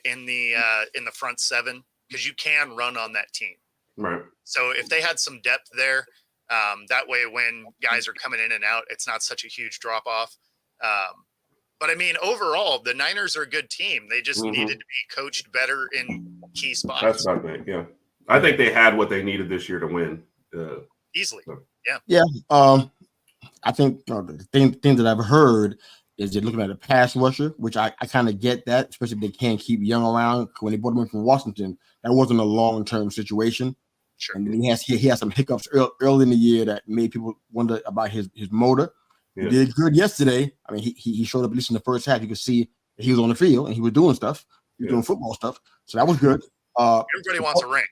in the front 7 because you can run on that team. Right. So if they had some depth there, that way when guys are coming in and out, it's not such a huge drop off. But I mean, overall, the Niners are a good team. They just needed to be coached better in key spots. That's what I think. Yeah, I think they had what they needed this year to win easily. So. Yeah. I think the thing that I've heard is they're looking at a pass rusher, which I kind of get that, especially if they can't keep Young around. When they brought him in from Washington, that wasn't a long-term situation. Sure. And then he had some hiccups early in the year that made people wonder about his motor. Yeah. He did good yesterday. I mean, he showed up at least in the first half. You could see that he was on the field and he was doing stuff. He was doing football stuff. So that was good. Everybody wants a ring.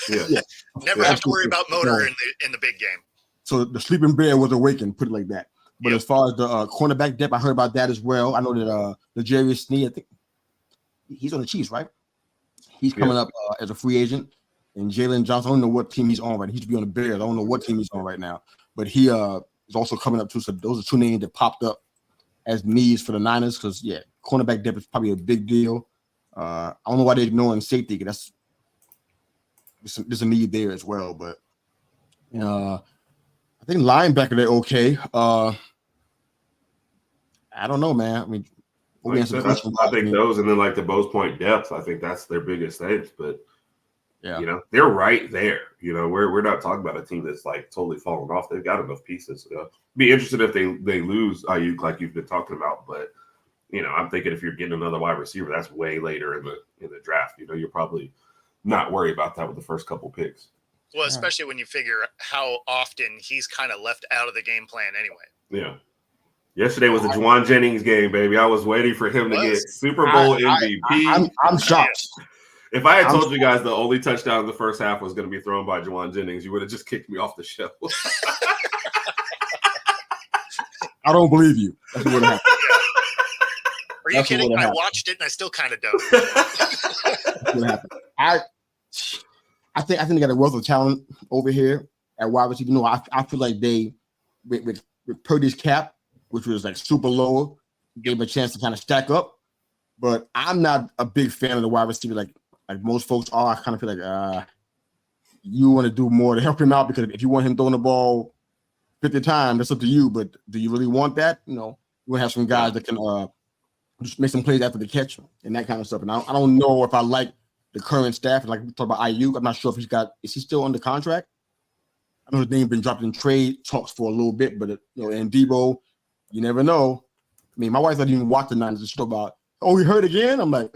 Yeah. Never have to worry about motor in the big game. So the sleeping bear was awakened, put it like that. But as far as the cornerback depth, I heard about that as well. I know that L'Jarius Sneed, I think he's on the Chiefs, right? He's coming up as a free agent. And Jalen Johnson, I don't know what team he's on right now. He used to be on the Bears. I don't know what team he's on right now. But he is also coming up too. So those are 2 names that popped up as needs for the Niners because, cornerback depth is probably a big deal. I don't know why they're ignoring safety because there's a need there as well. But I think linebacker, they're okay. I don't know, man. I mean, I think those and then like the Bose Point depth, I think that's their biggest things. But they're right there. You know, we're not talking about a team that's like totally fallen off. They've got enough pieces. Be interested if they lose Ayuk like you've been talking about, but you know, I'm thinking if you're getting another wide receiver, that's way later in the draft. You know, you're probably not worried about that with the first couple picks. Well, especially when you figure how often he's kind of left out of the game plan anyway. Yeah. Yesterday was a Juwan Jennings game, baby. I was waiting for him to get Super Bowl MVP. I'm shocked. If I had told you guys the only touchdown in the first half was going to be thrown by Juwan Jennings, you would have just kicked me off the show. I don't believe you. That's what happened. Are you kidding? I watched it and I still kind of don't. That's what happened. I think they got a wealth of talent over here at wide receiver. You know, I feel like they with Purdy's cap, which was like super low, gave him a chance to kind of stack up. But I'm not a big fan of the wide receiver like most folks are. I kind of feel like you want to do more to help him out, because if you want him throwing the ball 50 times, that's up to you. But do you really want that? You know, you want to have some guys that can just make some plays after the catch and that kind of stuff. And I don't know if I like the current staff. Like we talked about Ayuk, I'm not sure if is he still under contract? I know his name's been dropped in trade talks for a little bit, but you know, and Debo, you never know. I mean, my wife doesn't even watch the Niners. It's still about, oh, he hurt again? I'm like,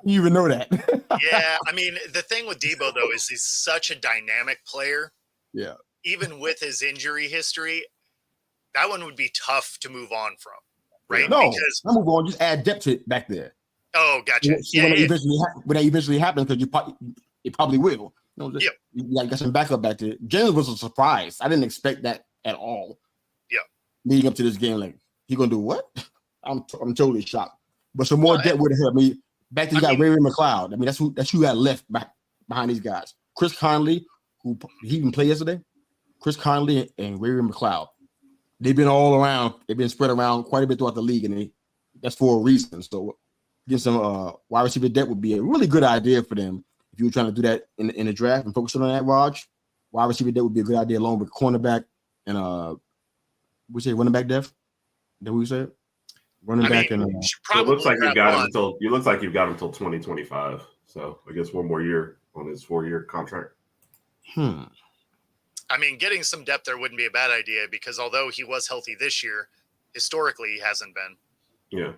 you even know that? Yeah, I mean, the thing with Debo, though, is he's such a dynamic player. Yeah. Even with his injury history, that one would be tough to move on from, right? No, because I'm move on. Just add depth to it back there. Oh, gotcha. So when that eventually happens, because it probably will. You know, you got some backup back there. Jalen was a surprise. I didn't expect that at all. Yeah. Leading up to this game, like, he gonna do what? I'm totally shocked. But some more depth would have helped me. Back to Ray McLeod. I mean, that's who got left behind these guys. Chris Conley, who he even played yesterday. Chris Conley and Ray McLeod. They've been all around. They've been spread around quite a bit throughout the league, and that's for a reason. So getting some wide receiver depth would be a really good idea for them if you were trying to do that in the draft and focus on that, Raj. Wide receiver depth would be a good idea, along with cornerback and we say running back depth. Is that what we said? Running back and so it looks like you've got him until 2025. So I guess one more year on his 4-year contract. I mean, getting some depth there wouldn't be a bad idea, because although he was healthy this year, historically he hasn't been. Yeah.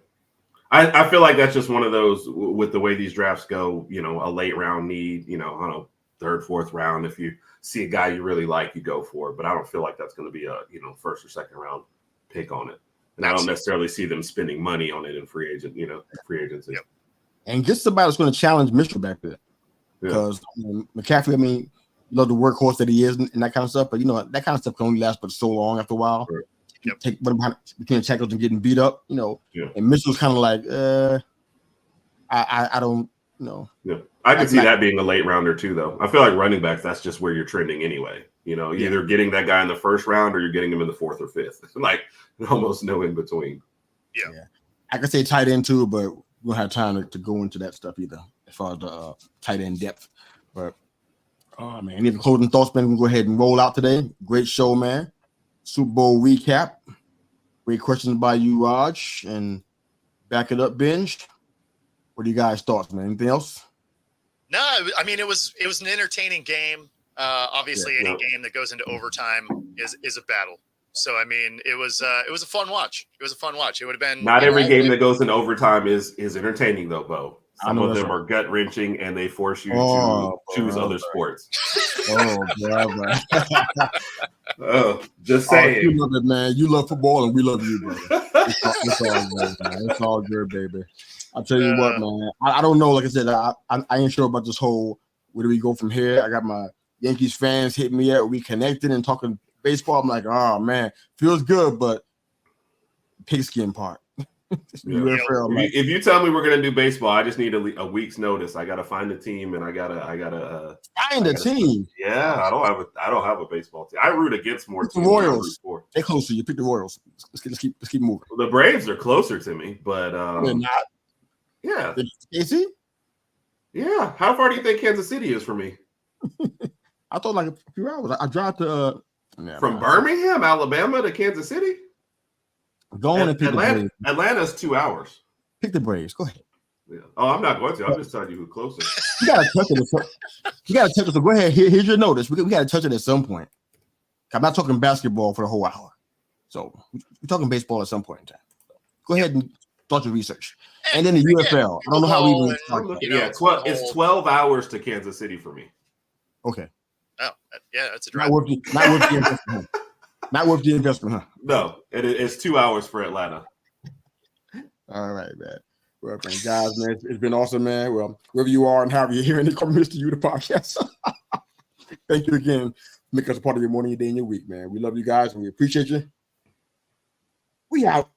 I feel like that's just one of those, with the way these drafts go, you know, a late round need, you know, on a third, fourth round. If you see a guy you really like, you go for it. But I don't feel like that's going to be a, you know, first or second round pick on it. And I don't necessarily see them spending money on it in free agency. Yep. And get somebody that's going to challenge Mitchell back there. Because McCaffrey, I mean, you love the workhorse that he is and that kind of stuff, but you know, that kind of stuff can only last but so long after a while. Right. Yep. Take between the tackles and getting beat up, you know. Yeah. And Mitchell's kind of like, I don't know. Yeah. I could see that being a late rounder too, though. I feel like running backs, that's just where you're trending anyway. You know, either getting that guy in the first round or you're getting him in the fourth or fifth. Like almost no in between. Yeah. I could say tight end too, but we don't have time to go into that stuff either as far as the tight end depth. But oh man, any closing thoughts, man? We can go ahead and roll out today. Great show, man. Super Bowl recap. Great questions by you, Raj, and back it up, Binge. What do you guys thoughts, man? Anything else? No, I mean, it was an entertaining game. Obviously, any game that goes into overtime is a battle. So I mean, it was a fun watch. It was a fun watch. It would have been not every game that goes into overtime is entertaining though, Bo. Some of them are gut wrenching and they force you to choose other sports. Just saying. You love it, man. You love football and we love you, brother. It's all good, man. It's all good, baby. I'll tell you what, man. I don't know. Like I said, I ain't sure about this whole where do we go from here. I got my Yankees fans hitting me up. We connected and talking baseball. I'm like, oh man, feels good, but pigskin part. If you tell me we're gonna do baseball, I just need a week's notice. I gotta find a team, and I gotta find a team. Yeah, I don't have a baseball team. I root against more teams. The Royals. They're closer. You pick the Royals. Let's keep moving. The Braves are closer to me, but they're not. Yeah. Is he? Yeah. How far do you think Kansas City is from me? I thought like a few hours. I drive to from Birmingham, Alabama to Kansas City. Go on and pick Atlanta's 2 hours. Pick the Braves. Go ahead. Yeah. Oh, I'm not going to. I'm just telling you who's closer. You gotta touch it. You gotta touch it. So go ahead. Here's your notice. We gotta touch it at some point. I'm not talking basketball for the whole hour. So we're talking baseball at some point in time. Go ahead and start your research. And then the UFL. I don't know how we even start. Yeah, it's 12 hours to Kansas City for me. Okay. Oh, yeah, that's a drive. Not worth the investment, huh? No, it's 2 hours for Atlanta. All right, man. Well, guys, man, it's been awesome, man. Well, wherever you are and however you're hearing it, come Mr. You the podcast. Thank you again. Make us a part of your morning, your day, and your week, man. We love you guys and we appreciate you. We out.